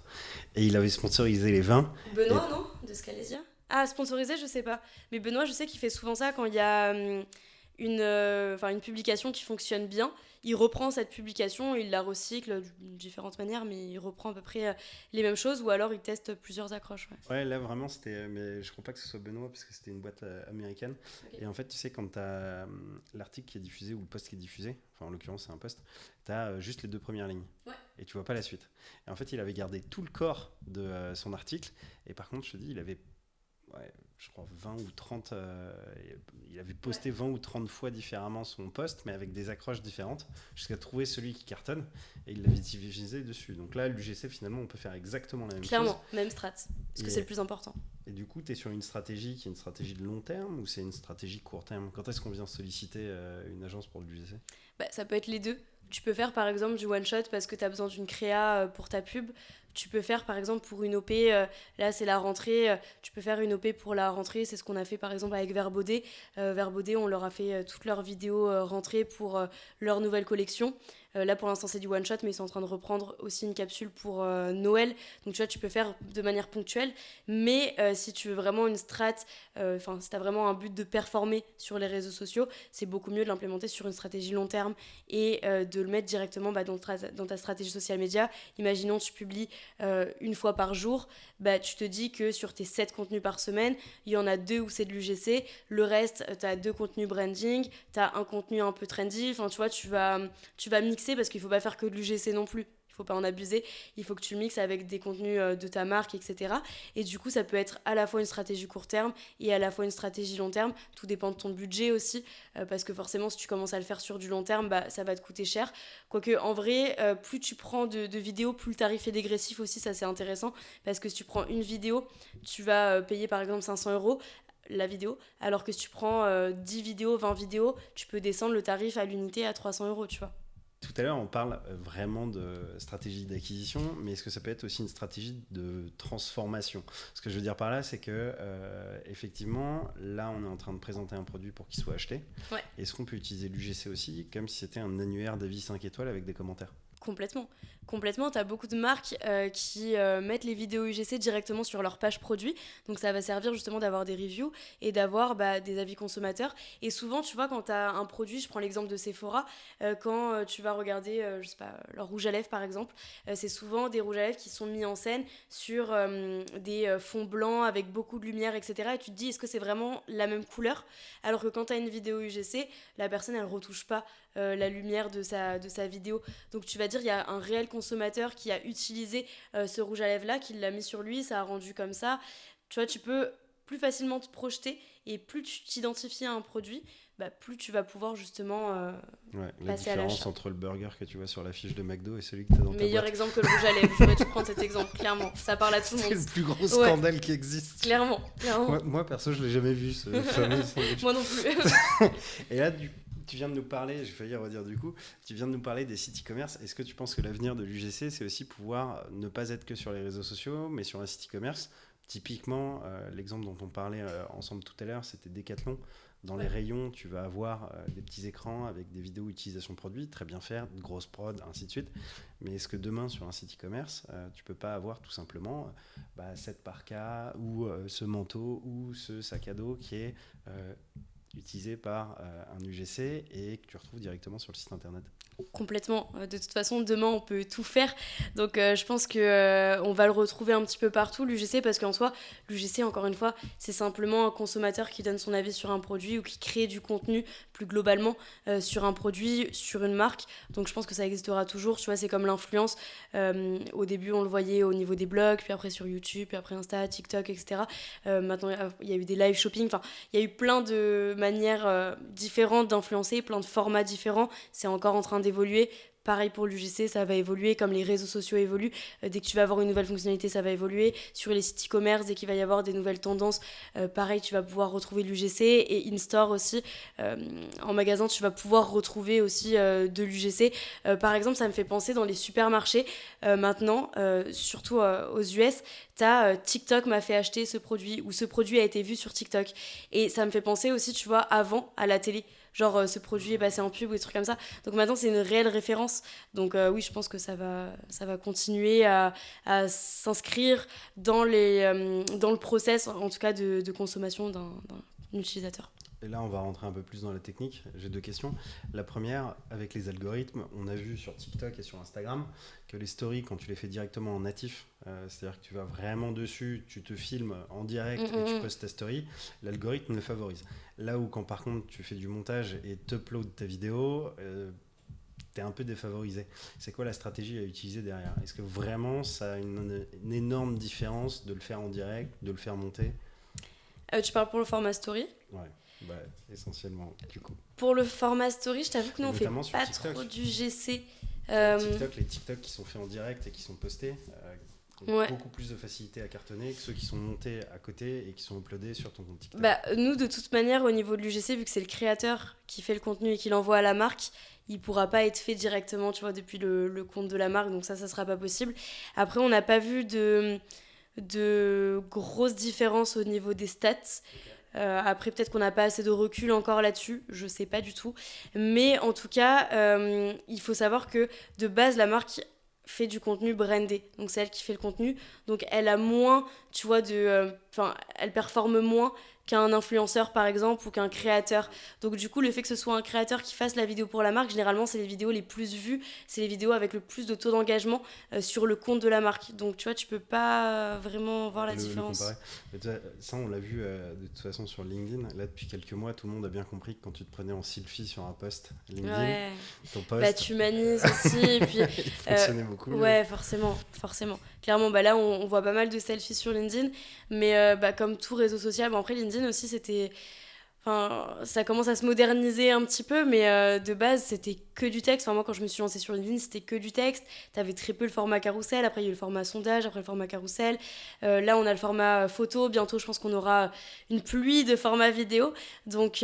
Et il avait sponsorisé les 20. Benoît, non ? De Scalesia ? Ah, sponsorisé, je sais pas. Mais Benoît, je sais qu'il fait souvent ça quand il y a une publication qui fonctionne bien. Il reprend cette publication, il la recycle de différentes manières, mais il reprend à peu près les mêmes choses, ou alors il teste plusieurs accroches. Ouais, là vraiment, c'était. Mais je crois pas que ce soit Benoît, parce que c'était une boîte américaine. Okay. Et en fait, tu sais, quand tu as l'article qui est diffusé ou le post qui est diffusé, enfin en l'occurrence, c'est un post, tu as juste les 2 premières lignes. Ouais. Et tu vois pas la suite. Et en fait, il avait gardé tout le corps de son article. Et par contre, je te dis, il avait. Ouais, je crois 20 ou 30 il avait posté 20 ou 30 fois différemment son post, mais avec des accroches différentes, jusqu'à trouver celui qui cartonne, et il l'avait divisé dessus. Donc là, l'UGC, finalement, on peut faire exactement la même chose. Clairement, même strat, parce que c'est le plus important. Et du coup, tu es sur une stratégie qui est une stratégie de long terme, ou c'est une stratégie court terme ? Quand est-ce qu'on vient solliciter une agence pour l'UGC ? Ça peut être les deux. Tu peux faire par exemple du one shot parce que tu as besoin d'une créa pour ta pub. Tu peux faire par exemple pour une OP, là c'est la rentrée, tu peux faire une OP pour la rentrée, c'est ce qu'on a fait par exemple avec Verbaudet. Verbaudet, on leur a fait toutes leurs vidéos rentrée pour leur nouvelle collection. Là pour l'instant c'est du one shot, mais ils sont en train de reprendre aussi une capsule pour Noël. Donc tu vois, tu peux faire de manière ponctuelle, mais si tu veux vraiment une strat, si tu as vraiment un but de performer sur les réseaux sociaux, c'est beaucoup mieux de l'implémenter sur une stratégie long terme et de le mettre directement dans ta stratégie social media. Imaginons tu publies une fois par jour, tu te dis que sur tes 7 contenus par semaine, il y en a 2 où c'est de l'UGC, le reste, tu as 2 contenus branding, tu as un contenu un peu trendy, enfin tu vois, tu vas mixer parce qu'il ne faut pas faire que de l'UGC non plus. Il faut pas en abuser, il faut que tu le mixes avec des contenus de ta marque, etc. Et du coup, ça peut être à la fois une stratégie court terme et à la fois une stratégie long terme. Tout dépend de ton budget aussi, parce que forcément, si tu commences à le faire sur du long terme, ça va te coûter cher. Quoique, en vrai, plus tu prends de vidéos, plus le tarif est dégressif aussi, ça c'est intéressant, parce que si tu prends une vidéo, tu vas payer par exemple 500 € la vidéo, alors que si tu prends 10 vidéos, 20 vidéos, tu peux descendre le tarif à l'unité à 300 €, tu vois. Tout à l'heure, on parle vraiment de stratégie d'acquisition, mais est-ce que ça peut être aussi une stratégie de transformation ? Ce que je veux dire par là, c'est que effectivement, là, on est en train de présenter un produit pour qu'il soit acheté. Ouais. Est-ce qu'on peut utiliser l'UGC aussi, comme si c'était un annuaire d'avis 5 étoiles avec des commentaires ? Complètement, tu as beaucoup de marques qui mettent les vidéos UGC directement sur leur page produit, donc ça va servir justement d'avoir des reviews et d'avoir des avis consommateurs. Et souvent, tu vois, quand tu as un produit, je prends l'exemple de Sephora, quand tu vas regarder, je sais pas, leur rouge à lèvres par exemple, c'est souvent des rouges à lèvres qui sont mis en scène sur des fonds blancs avec beaucoup de lumière, etc. Et tu te dis, est-ce que c'est vraiment la même couleur ? Alors que quand tu as une vidéo UGC, la personne, elle retouche pas la lumière de sa vidéo. Donc tu vas dire, il y a un réel consommateur qui a utilisé ce rouge à lèvres là, qui l'a mis sur lui, ça a rendu comme ça. Tu vois, tu peux plus facilement te projeter, et plus tu t'identifies à un produit, plus tu vas pouvoir justement passer à l'achat. La différence entre le burger que tu vois sur la fiche de McDo et celui que tu as dans ta boîte. Meilleur exemple que le rouge à lèvres, j'aurais dû prendre cet exemple, clairement. Ça parle à tout le monde. C'est le plus gros scandale qui existe. Clairement. Moi, perso, je l'ai jamais vu, ce fameux sandwich. Moi non plus. Et là, tu viens de nous parler, j'ai failli redire du coup, tu viens de nous parler des sites e-commerce. Est-ce que tu penses que l'avenir de l'UGC, c'est aussi pouvoir ne pas être que sur les réseaux sociaux, mais sur un site e-commerce ? Typiquement, l'exemple dont on parlait ensemble tout à l'heure, c'était Decathlon. Dans les rayons, tu vas avoir des petits écrans avec des vidéos utilisation produit, très bien faire, de grosses prod, ainsi de suite. Mais est-ce que demain, sur un site e-commerce, tu peux pas avoir tout simplement cette parka ou ce manteau ou ce sac à dos qui est utilisé par un UGC et que tu retrouves directement sur le site internet. Complètement. De toute façon, demain, on peut tout faire. Donc, je pense que on va le retrouver un petit peu partout, l'UGC, parce qu'en soi, l'UGC, encore une fois, c'est simplement un consommateur qui donne son avis sur un produit ou qui crée du contenu plus globalement sur un produit, sur une marque. Donc, je pense que ça existera toujours. Tu vois, c'est comme l'influence. Au début, on le voyait au niveau des blogs, puis après sur YouTube, puis après Insta, TikTok, etc. Maintenant, il y a eu des live shopping. Enfin, il y a eu plein de manières différentes d'influencer, plein de formats différents. C'est encore en train d'évoluer. Pareil pour l'UGC, ça va évoluer comme les réseaux sociaux évoluent. Dès que tu vas avoir une nouvelle fonctionnalité, ça va évoluer. Sur les sites e-commerce, dès qu'il va y avoir des nouvelles tendances, pareil, tu vas pouvoir retrouver l'UGC. Et in-store aussi, en magasin, tu vas pouvoir retrouver aussi de l'UGC. Par exemple, ça me fait penser dans les supermarchés. Maintenant, surtout aux US, t'as TikTok m'a fait acheter ce produit ou ce produit a été vu sur TikTok. Et ça me fait penser aussi, tu vois, avant, à la télé. Genre, ce produit est passé en pub ou des trucs comme ça. Donc maintenant, c'est une réelle référence. Donc oui, je pense que ça va continuer à s'inscrire dans le process, en tout cas, de consommation d'un utilisateur. Et là, on va rentrer un peu plus dans la technique. J'ai 2 questions. La première, avec les algorithmes, on a vu sur TikTok et sur Instagram que les stories, quand tu les fais directement en natif, c'est-à-dire que tu vas vraiment dessus, tu te filmes en direct et tu postes ta story, l'algorithme le favorise. Là où quand par contre tu fais du montage et t'uploades ta vidéo, t'es un peu défavorisé. C'est quoi la stratégie à utiliser derrière? Est-ce que vraiment ça a une énorme différence de le faire en direct, de le faire monter? Tu parles pour le format story? Ouais. Bah, essentiellement, du coup. Pour le format story, je t'avoue que nous, on fait pas TikTok. trop du GC. Les TikTok qui sont faits en direct et qui sont postés ont Ouais. beaucoup plus de facilité à cartonner que ceux qui sont montés à côté et qui sont uploadés sur ton compte TikTok. Bah, nous, de toute manière, au niveau de l'UGC, vu que c'est le créateur qui fait le contenu et qui l'envoie à la marque, il pourra pas être fait directement, tu vois, depuis le compte de la marque, donc ça sera pas possible. Après, on n'a pas vu de grosses différences au niveau des stats. Après, peut-être qu'on n'a pas assez de recul encore là-dessus, je sais pas du tout. Mais en tout cas, il faut savoir que de base, la marque fait du contenu brandé. Donc c'est elle qui fait le contenu. Donc elle a moins, tu vois, elle performe moins qu'un influenceur par exemple ou qu'un créateur. Donc du coup, le fait que ce soit un créateur qui fasse la vidéo pour la marque, généralement c'est les vidéos les plus vues, c'est les vidéos avec le plus de taux d'engagement sur le compte de la marque. Donc tu vois, tu peux pas vraiment voir la différence. Ça, on l'a vu de toute façon sur LinkedIn. Là, depuis quelques mois, tout le monde a bien compris que quand tu te prenais en selfie sur un post LinkedIn, Ouais. ton post... Bah, tu humanises aussi. Et puis, il fonctionnait beaucoup mieux. Ouais, forcément. Clairement, bah là, on voit pas mal de selfies sur LinkedIn. Mais comme tout réseau social, bon, après, LinkedIn aussi, c'était... Enfin, ça commence à se moderniser un petit peu, mais de base, c'était que du texte. Enfin, moi, quand je me suis lancée sur LinkedIn, c'était que du texte. T'avais très peu le format carrousel. Après, il y a eu le format sondage, après le format carrousel. Là, on a le format photo. Bientôt, je pense qu'on aura une pluie de formats vidéo. Donc,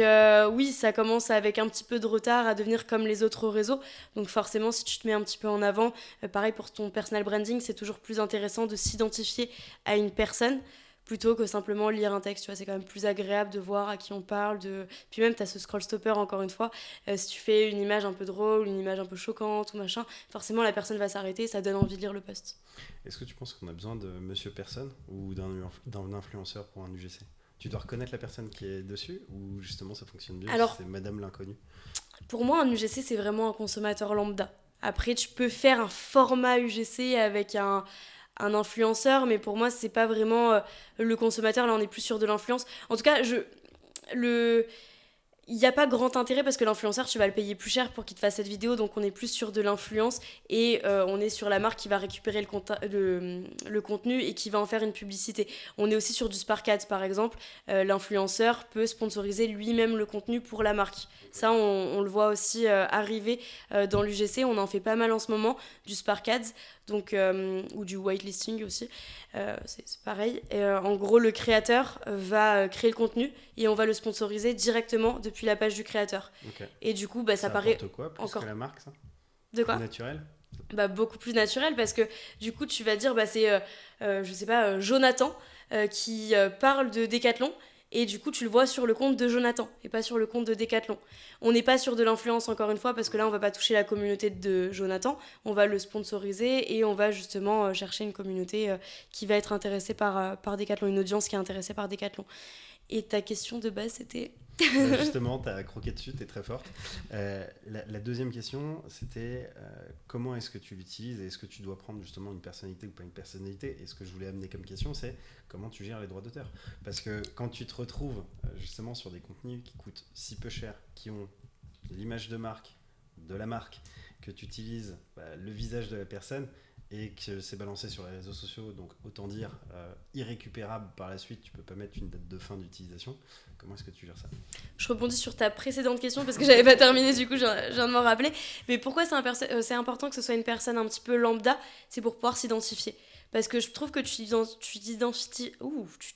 oui, ça commence avec un petit peu de retard à devenir comme les autres réseaux. Donc, forcément, si tu te mets un petit peu en avant, pareil pour ton personal branding, c'est toujours plus intéressant de s'identifier à une personne plutôt que simplement lire un texte, tu vois, c'est quand même plus agréable de voir à qui on parle, puis même t'as ce scroll stopper encore une fois, si tu fais une image un peu drôle, une image un peu choquante ou machin, forcément la personne va s'arrêter, ça donne envie de lire le post. Est-ce que tu penses qu'on a besoin de Monsieur Personne ou d'un influenceur pour un UGC? Tu dois reconnaître la personne qui est dessus ou justement ça fonctionne bien? Alors, c'est Madame l'inconnu? Pour moi, un UGC c'est vraiment un consommateur lambda. Après, tu peux faire un format UGC avec un influenceur, mais pour moi, c'est pas vraiment le consommateur. Là, on est plus sur de l'influence. En tout cas, il n'y a pas grand intérêt parce que l'influenceur, tu vas le payer plus cher pour qu'il te fasse cette vidéo, donc on est plus sur de l'influence et on est sur la marque qui va récupérer le contenu et qui va en faire une publicité. On est aussi sur du Spark Ads par exemple, l'influenceur peut sponsoriser lui-même le contenu pour la marque. Ça, on le voit aussi arriver dans l'UGC, on en fait pas mal en ce moment, du Spark Ads, donc, ou du whitelisting aussi, c'est pareil. Et, en gros, le créateur va créer le contenu et on va le sponsoriser directement depuis la page du créateur. Okay. Et du coup, ça paraît quoi, plus encore... que la marque, ça? De quoi? Plus naturel? Beaucoup plus naturel parce que du coup, tu vas dire, c'est, je sais pas, Jonathan qui parle de Decathlon. Et du coup, tu le vois sur le compte de Jonathan et pas sur le compte de Decathlon. On n'est pas sur de l'influence, encore une fois, parce que là, on va pas toucher la communauté de Jonathan. On va le sponsoriser et on va justement chercher une communauté qui va être intéressée par Decathlon, une audience qui est intéressée par Decathlon. Et ta question de base, c'était... Justement, tu as croqué dessus, tu es très forte. La deuxième question, c'était comment est-ce que tu l'utilises et est-ce que tu dois prendre justement une personnalité ou pas une personnalité. Et ce que je voulais amener comme question, c'est comment tu gères les droits d'auteur. Parce que quand tu te retrouves justement sur des contenus qui coûtent si peu cher, qui ont l'image de marque, de la marque, que tu utilises le visage de la personne et que c'est balancé sur les réseaux sociaux, donc autant dire irrécupérable par la suite, tu peux pas mettre une date de fin d'utilisation. Comment est-ce que tu gères ça ? Je rebondis sur ta précédente question parce que j'avais pas terminé, du coup je viens de m'en rappeler. Mais pourquoi c'est important que ce soit une personne un petit peu lambda ? C'est pour pouvoir s'identifier. Parce que je trouve que tu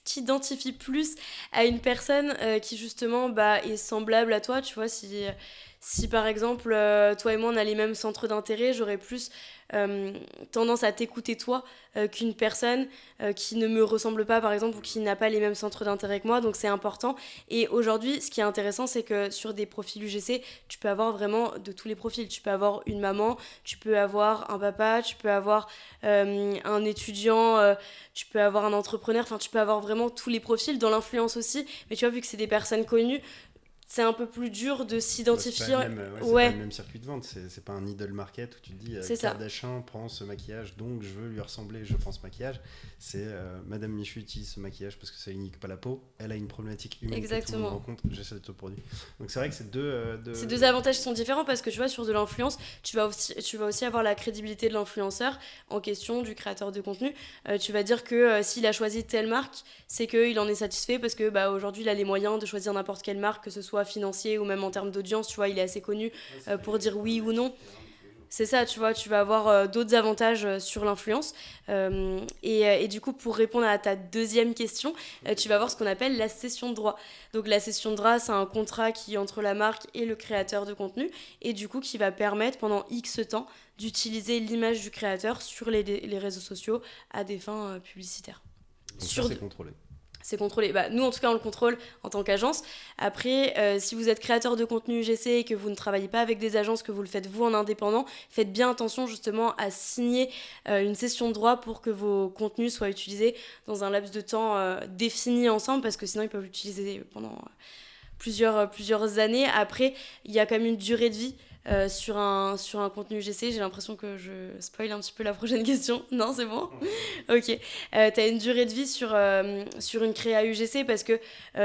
t'identifies plus à une personne qui justement est semblable à toi. Tu vois, si par exemple toi et moi on a les mêmes centres d'intérêt, j'aurais plus tendance à t'écouter toi qu'une personne qui ne me ressemble pas par exemple ou qui n'a pas les mêmes centres d'intérêt que moi. Donc c'est important. Et aujourd'hui ce qui est intéressant c'est que sur des profils UGC tu peux avoir vraiment de tous les profils. Tu peux avoir une maman, tu peux avoir un papa, tu peux avoir un étudiant, tu peux avoir un entrepreneur, enfin tu peux avoir vraiment tous les profils, dans l'influence aussi. Mais tu vois, vu que c'est des personnes connues, c'est un peu plus dur de s'identifier. C'est pas le même circuit de vente, c'est pas un idol market où tu te dis Kardashian prend ce maquillage donc je veux lui ressembler, je prends ce maquillage. C'est Madame Michu utilise ce maquillage parce que ça unique pas la peau, elle a une problématique humaine que tout le monde rencontre, j'essaie de te produire. Donc c'est vrai que c'est deux avantages qui sont différents parce que tu vois, sur de l'influence, tu vas aussi avoir la crédibilité de l'influenceur en question, du créateur de contenu. Tu vas dire que s'il a choisi telle marque, c'est qu'il en est satisfait parce que aujourd'hui il a les moyens de choisir n'importe quelle marque, que ce soit financier ou même en termes d'audience, tu vois, il est assez connu pour dire oui ou non. C'est ça, tu vois, tu vas avoir d'autres avantages sur l'influence. Et du coup, pour répondre à ta deuxième question, tu vas avoir ce qu'on appelle la cession de droit. Donc la cession de droit, c'est un contrat qui est entre la marque et le créateur de contenu, et du coup qui va permettre pendant X temps d'utiliser l'image du créateur sur les réseaux sociaux à des fins publicitaires. Donc ça, c'est contrôlé. C'est contrôlé. Nous, en tout cas, on le contrôle en tant qu'agence. Après, si vous êtes créateur de contenu UGC et que vous ne travaillez pas avec des agences, que vous le faites vous en indépendant, faites bien attention justement à signer une cession de droit pour que vos contenus soient utilisés dans un laps de temps défini ensemble, parce que sinon, ils peuvent l'utiliser pendant plusieurs années. Après, il y a quand même une durée de vie sur un contenu UGC. J'ai l'impression que je spoil un petit peu la prochaine question. Non, c'est bon ? Ok. T'as une durée de vie sur une créa UGC parce que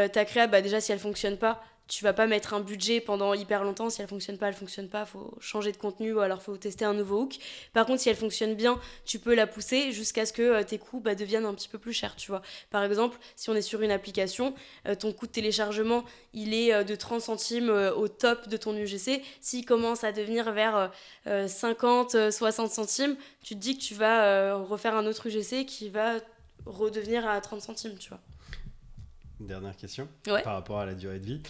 ta créa, déjà, si elle fonctionne pas, tu vas pas mettre un budget pendant hyper longtemps. Si elle fonctionne pas, faut changer de contenu ou alors faut tester un nouveau hook. Par contre, si elle fonctionne bien, tu peux la pousser jusqu'à ce que tes coûts deviennent un petit peu plus chers, tu vois. Par exemple, si on est sur une application, ton coût de téléchargement, il est de 30 centimes au top de ton UGC. S'il commence à devenir vers 50, 60 centimes, tu te dis que tu vas refaire un autre UGC qui va redevenir à 30 centimes, tu vois. Dernière question, ouais. Par rapport à la durée de vie.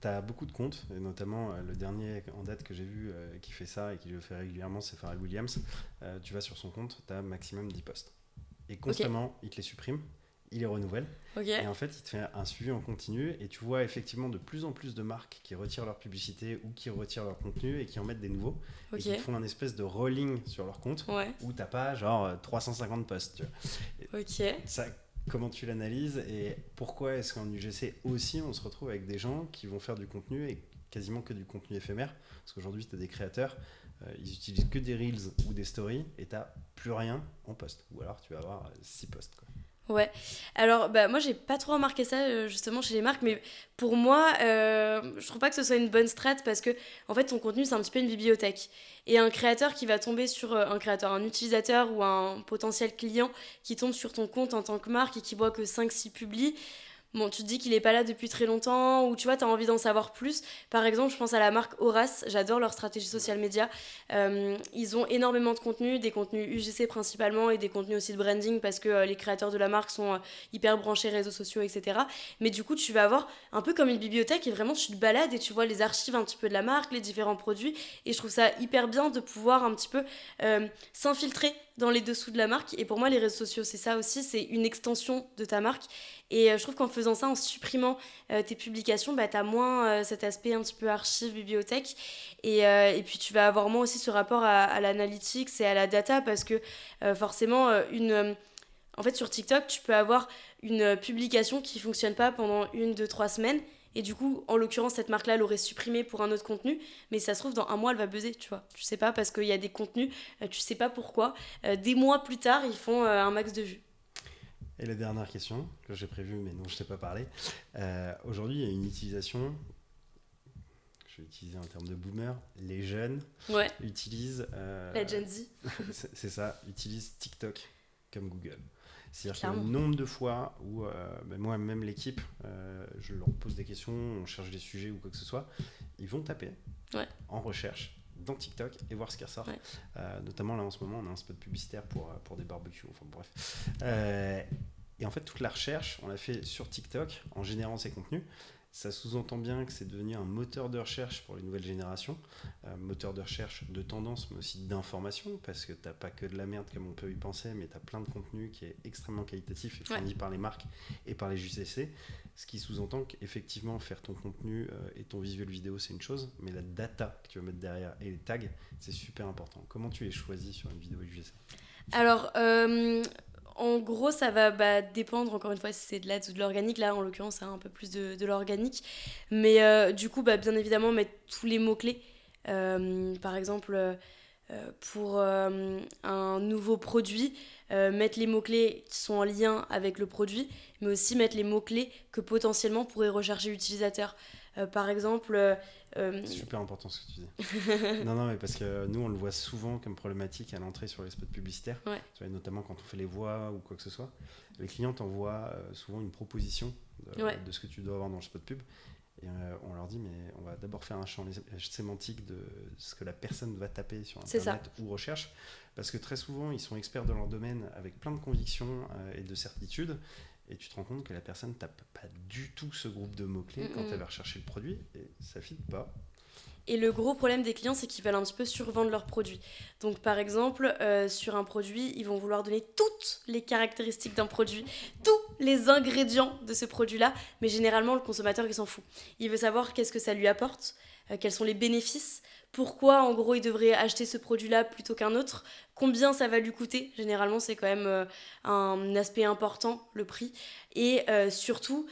Tu as beaucoup de comptes, et notamment le dernier en date que j'ai vu qui fait ça et qui le fait régulièrement, c'est Pharrell Williams. Tu vas sur son compte, tu as maximum 10 posts. Et constamment, il te les supprime, il les renouvelle. Et en fait, il te fait un suivi en continu et tu vois effectivement de plus en plus de marques qui retirent leur publicité ou qui retirent leur contenu et qui en mettent des nouveaux. Et qui font un espèce de rolling sur leur compte où tu n'as pas genre 350 posts. Tu vois. Ça, comment tu l'analyses et pourquoi est-ce qu'en UGC aussi on se retrouve avec des gens qui vont faire du contenu et quasiment que du contenu éphémère, parce qu'aujourd'hui tu as des créateurs, ils utilisent que des reels ou des stories et tu n'as plus rien en post, ou alors tu vas avoir 6 posts quoi. Ouais, alors moi j'ai pas trop remarqué ça justement chez les marques, mais pour moi je trouve pas que ce soit une bonne strat parce que en fait ton contenu c'est un petit peu une bibliothèque et un créateur qui va tomber sur un utilisateur ou un potentiel client qui tombe sur ton compte en tant que marque et qui voit que 5-6 publis. Bon, tu te dis qu'il est pas là depuis très longtemps ou tu vois, t'as envie d'en savoir plus. Par exemple, je pense à la marque Horace, j'adore leur stratégie social media. Ils ont énormément de contenus, des contenus UGC principalement et des contenus aussi de branding parce que les créateurs de la marque sont hyper branchés réseaux sociaux, etc. Mais du coup, tu vas avoir un peu comme une bibliothèque et vraiment tu te balades et tu vois les archives un petit peu de la marque, les différents produits. Et je trouve ça hyper bien de pouvoir un petit peu s'infiltrer dans les dessous de la marque. Et pour moi, les réseaux sociaux, c'est ça aussi, c'est une extension de ta marque. Et je trouve qu'en faisant ça, en supprimant tes publications, t'as moins cet aspect un petit peu archive, bibliothèque. Et puis tu vas avoir moins aussi ce rapport à l'analytics et à la data parce que forcément, En fait, sur TikTok, tu peux avoir une publication qui fonctionne pas pendant 1, 2, 3 semaines. Et du coup, en l'occurrence, cette marque-là l'aurait supprimée pour un autre contenu. Mais ça se trouve, dans un mois, elle va buzzer, tu vois. Tu sais pas, parce qu'il y a des contenus, tu sais pas pourquoi. Des mois plus tard, ils font un max de vues. Et la dernière question que j'ai prévue, mais dont je t'ai pas parlé. Aujourd'hui, il y a une utilisation, je vais utiliser un terme de boomer, les jeunes utilisent... La Gen Z. c'est ça, utilisent TikTok comme Google. C'est-à-dire que Clairement. le nombre de fois où moi-même l'équipe, je leur pose des questions, on cherche des sujets ou quoi que ce soit, ils vont taper en recherche dans TikTok et voir ce qui ressort. Notamment là en ce moment, on a un spot publicitaire pour des barbecues, enfin bref. Et en fait, toute la recherche, on l'a fait sur TikTok en générant ces contenus. Ça sous-entend bien que c'est devenu un moteur de recherche pour les nouvelles générations, moteur de recherche de tendance, mais aussi d'information, parce que t'as pas que de la merde comme on peut y penser, mais t'as plein de contenu qui est extrêmement qualitatif et fourni par les marques et par les JCC, ce qui sous-entend qu'effectivement faire ton contenu et ton visuel vidéo c'est une chose, mais la data que tu vas mettre derrière et les tags, c'est super important. Comment tu les choisis sur une vidéo JCC ? Alors, en gros, ça va dépendre, encore une fois, si c'est de l'ads ou de l'organique. Là, en l'occurrence, c'est un peu plus de l'organique. Mais du coup, bien évidemment, mettre tous les mots-clés. Par exemple, pour un nouveau produit, mettre les mots-clés qui sont en lien avec le produit, mais aussi mettre les mots-clés que potentiellement pourrait rechercher l'utilisateur. Par exemple... C'est super important ce que tu dis. non, mais parce que nous, on le voit souvent comme problématique à l'entrée sur les spots publicitaires, tu vois, notamment quand on fait les voix ou quoi que ce soit. Les clients t'envoient souvent une proposition de ce que tu dois avoir dans le spot pub. Et on leur dit, mais on va d'abord faire un champ sémantique de ce que la personne va taper sur Internet ou recherche. Parce que très souvent, ils sont experts dans leur domaine avec plein de convictions et de certitudes. Et tu te rends compte que la personne ne tape pas du tout ce groupe de mots-clés quand elle va rechercher le produit. Et ça ne fit pas. Et le gros problème des clients, c'est qu'ils veulent un petit peu survendre leurs produits. Donc par exemple, sur un produit, ils vont vouloir donner toutes les caractéristiques d'un produit, tous les ingrédients de ce produit-là, mais généralement, le consommateur, il s'en fout. Il veut savoir qu'est-ce que ça lui apporte, quels sont les bénéfices, pourquoi, en gros, il devrait acheter ce produit-là plutôt qu'un autre, combien ça va lui coûter. Généralement, c'est quand même un aspect important, le prix. Et surtout...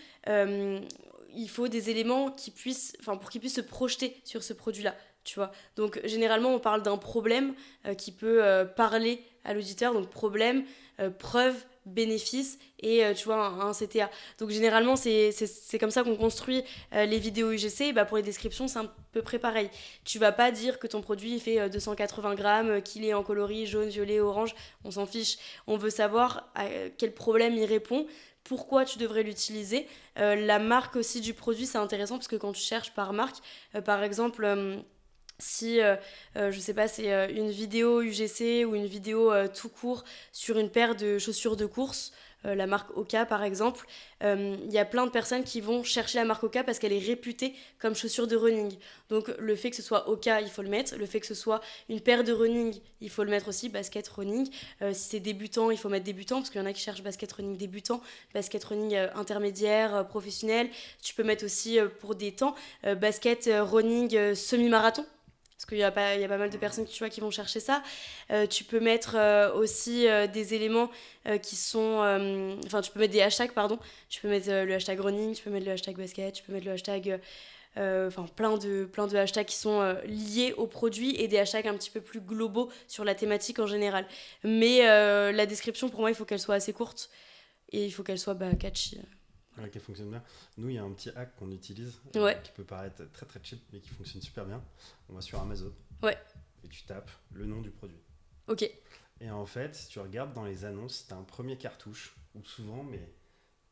il faut des éléments pour qu'ils puissent se projeter sur ce produit-là, tu vois. Donc, généralement, on parle d'un problème qui peut parler à l'auditeur. Donc, problème, preuve, bénéfice et, tu vois, un CTA. Donc, généralement, c'est comme ça qu'on construit les vidéos UGC. Pour les descriptions, c'est à peu près pareil. Tu vas pas dire que ton produit fait 280 grammes, qu'il est en coloris jaune, violet, orange. On s'en fiche. On veut savoir à quel problème il répond, pourquoi tu devrais l'utiliser. La marque aussi du produit, c'est intéressant parce que quand tu cherches par marque, par exemple, si, je sais pas, c'est une vidéo UGC ou une vidéo tout court sur une paire de chaussures de course, la marque Oka par exemple, il y a plein de personnes qui vont chercher la marque Oka parce qu'elle est réputée comme chaussure de running. Donc le fait que ce soit Oka, il faut le mettre. Le fait que ce soit une paire de running, il faut le mettre aussi, basket running. Si c'est débutant, il faut mettre débutant parce qu'il y en a qui cherchent basket running débutant, basket running intermédiaire, professionnel. Tu peux mettre aussi pour des temps basket running semi-marathon. Parce qu'il y a pas mal de personnes qui vont chercher ça. Tu peux mettre aussi des éléments qui sont... tu peux mettre des hashtags, pardon. Tu peux mettre le hashtag running, tu peux mettre le hashtag basket, tu peux mettre le hashtag... plein de hashtags qui sont liés au produit et des hashtags un petit peu plus globaux sur la thématique en général. Mais la description, pour moi, il faut qu'elle soit assez courte et il faut qu'elle soit catchy. Ouais, qui fonctionne bien. Nous, il y a un petit hack qu'on utilise qui peut paraître très très cheap mais qui fonctionne super bien. On va sur Amazon et tu tapes le nom du produit. Ok. Et en fait, si tu regardes dans les annonces, tu as un premier cartouche où souvent,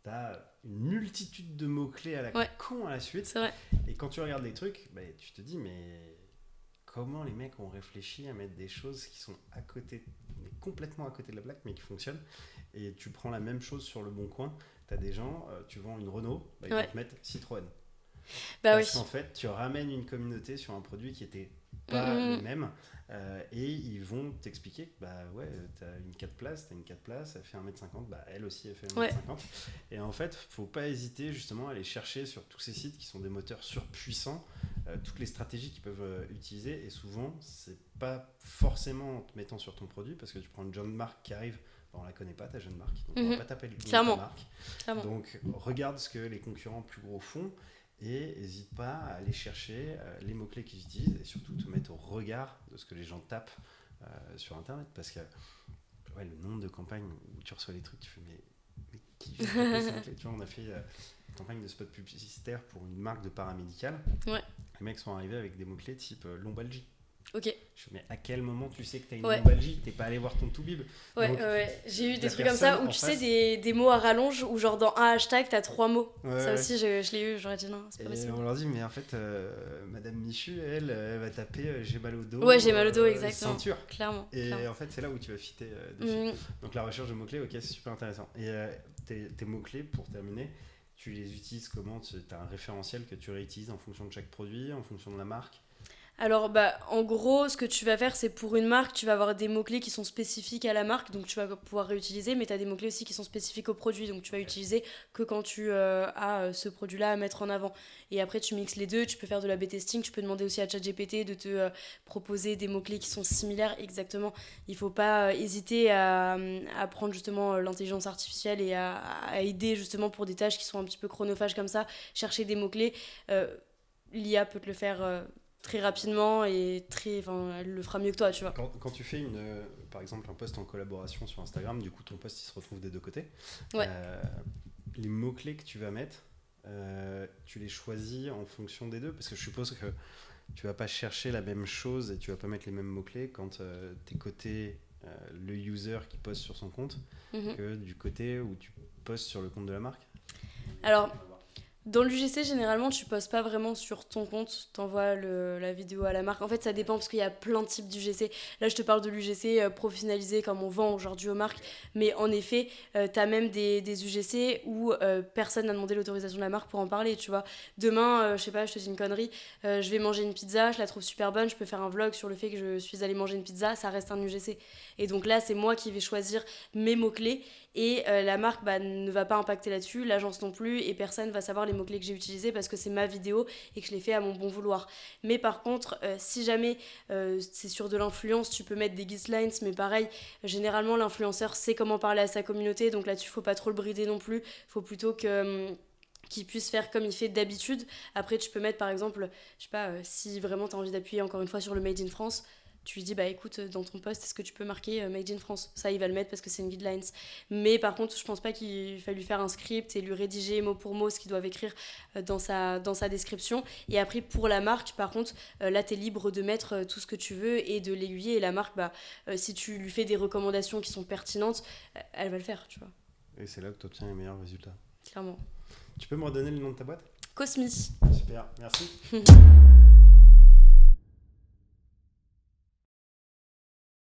tu as une multitude de mots-clés à la con à la suite. C'est vrai. Et quand tu regardes les trucs, tu te dis, mais comment les mecs ont réfléchi à mettre des choses qui sont à côté, mais complètement à côté de la plaque, mais qui fonctionnent. Et tu prends la même chose sur Le Bon Coin. T'as des gens, tu vends une Renault, ils vont te mettre Citroën. Parce qu'en fait, tu ramènes une communauté sur un produit qui était pas le même et ils vont t'expliquer t'as une 4 places, elle fait 1m50, elle aussi elle fait 1m50. Et en fait, faut pas hésiter justement à aller chercher sur tous ces sites qui sont des moteurs surpuissants toutes les stratégies qu'ils peuvent utiliser. Et souvent, c'est pas forcément en te mettant sur ton produit, parce que tu prends une jeune marque qui arrive, on la connaît pas ta jeune marque, donc on va pas taper le nom de ta marque. Clairement. Donc regarde ce que les concurrents plus gros font et n'hésite pas à aller chercher les mots-clés qu'ils utilisent et surtout te mettre au regard de ce que les gens tapent sur internet, parce que le nombre de campagnes où tu reçois les trucs, tu fais mais qui vient taper ces mots-clés? Tu vois, on a fait une campagne de spot publicitaire pour une marque de paramédical. Ouais. Les mecs sont arrivés avec des mots-clés type lombalgie. Ok. Je fais, mais à quel moment tu sais que t'as une Ouais. lombalgie? T'es pas allé voir ton Toubib? Ouais. J'ai eu des la trucs comme ça où personne tu en sais face- des mots à rallonge où genre dans un hashtag t'as 3 mots. Ouais, Ça ouais. aussi je l'ai eu, j'aurais dit non, c'est pas Et possible. on leur dit, mais en fait, Madame Michu, elle va taper j'ai mal au dos. Ouais, j'ai mal au dos, exactement. Ceinture. Clairement. Et clairement. en fait, c'est là où tu vas fitter dessus. Mm. Donc la recherche de mots-clés, ok, c'est super intéressant. Et tes mots-clés, pour terminer, tu les utilises comment? Tu as un référentiel que tu réutilises en fonction de chaque produit, en fonction de la marque? Alors, en gros, ce que tu vas faire, c'est pour une marque, tu vas avoir des mots-clés qui sont spécifiques à la marque, donc tu vas pouvoir réutiliser, mais tu as des mots-clés aussi qui sont spécifiques au produit, donc tu vas utiliser que quand tu as ce produit-là à mettre en avant. Et après, tu mixes les deux, tu peux faire de l'A/B testing, tu peux demander aussi à ChatGPT de te proposer des mots-clés qui sont similaires exactement. Il ne faut pas hésiter à prendre justement l'intelligence artificielle et à aider justement pour des tâches qui sont un petit peu chronophages comme ça, chercher des mots-clés. L'IA peut te le faire très rapidement et elle le fera mieux que toi, tu vois. Quand tu fais par exemple un post en collaboration sur Instagram, du coup ton post il se retrouve des deux côtés. Ouais. Les mots-clés que tu vas mettre, tu les choisis en fonction des deux, parce que je suppose que tu vas pas chercher la même chose et tu vas pas mettre les mêmes mots-clés quand t'es côté le user qui poste sur son compte que du côté où tu postes sur le compte de la marque. Alors, dans l'UGC, généralement, tu postes pas vraiment sur ton compte, t'envoies la vidéo à la marque. En fait, ça dépend parce qu'il y a plein de types d'UGC. Là, je te parle de l'UGC professionnalisé comme on vend aujourd'hui aux marques. Mais en effet, t'as même des UGC où personne n'a demandé l'autorisation de la marque pour en parler, tu vois. Demain, je sais pas, je te dis une connerie, je vais manger une pizza, je la trouve super bonne, je peux faire un vlog sur le fait que je suis allée manger une pizza, ça reste un UGC. Et donc là, c'est moi qui vais choisir mes mots-clés et la marque ne va pas impacter là-dessus, l'agence non plus, et personne va savoir les mots-clés que j'ai utilisés parce que c'est ma vidéo et que je l'ai fait à mon bon vouloir. Mais par contre, si jamais c'est sur de l'influence, tu peux mettre des guidelines, mais pareil, généralement l'influenceur sait comment parler à sa communauté, donc là-dessus, faut pas trop le brider non plus, faut plutôt que qu'il puisse faire comme il fait d'habitude. Après, tu peux mettre par exemple, je sais pas, si vraiment tu as envie d'appuyer encore une fois sur le Made in France, tu lui dis, écoute, dans ton post, est-ce que tu peux marquer Made in France? Ça, il va le mettre parce que c'est une guidelines. Mais par contre, je pense pas qu'il faille lui faire un script et lui rédiger mot pour mot ce qu'ils doivent écrire dans sa description. Et après, pour la marque, par contre, là, t'es libre de mettre tout ce que tu veux et de l'aiguiller. Et la marque, si tu lui fais des recommandations qui sont pertinentes, elle va le faire, tu vois. Et c'est là que tu obtiens les meilleurs résultats. Clairement. Tu peux me redonner le nom de ta boîte? Cosmi. Super, merci.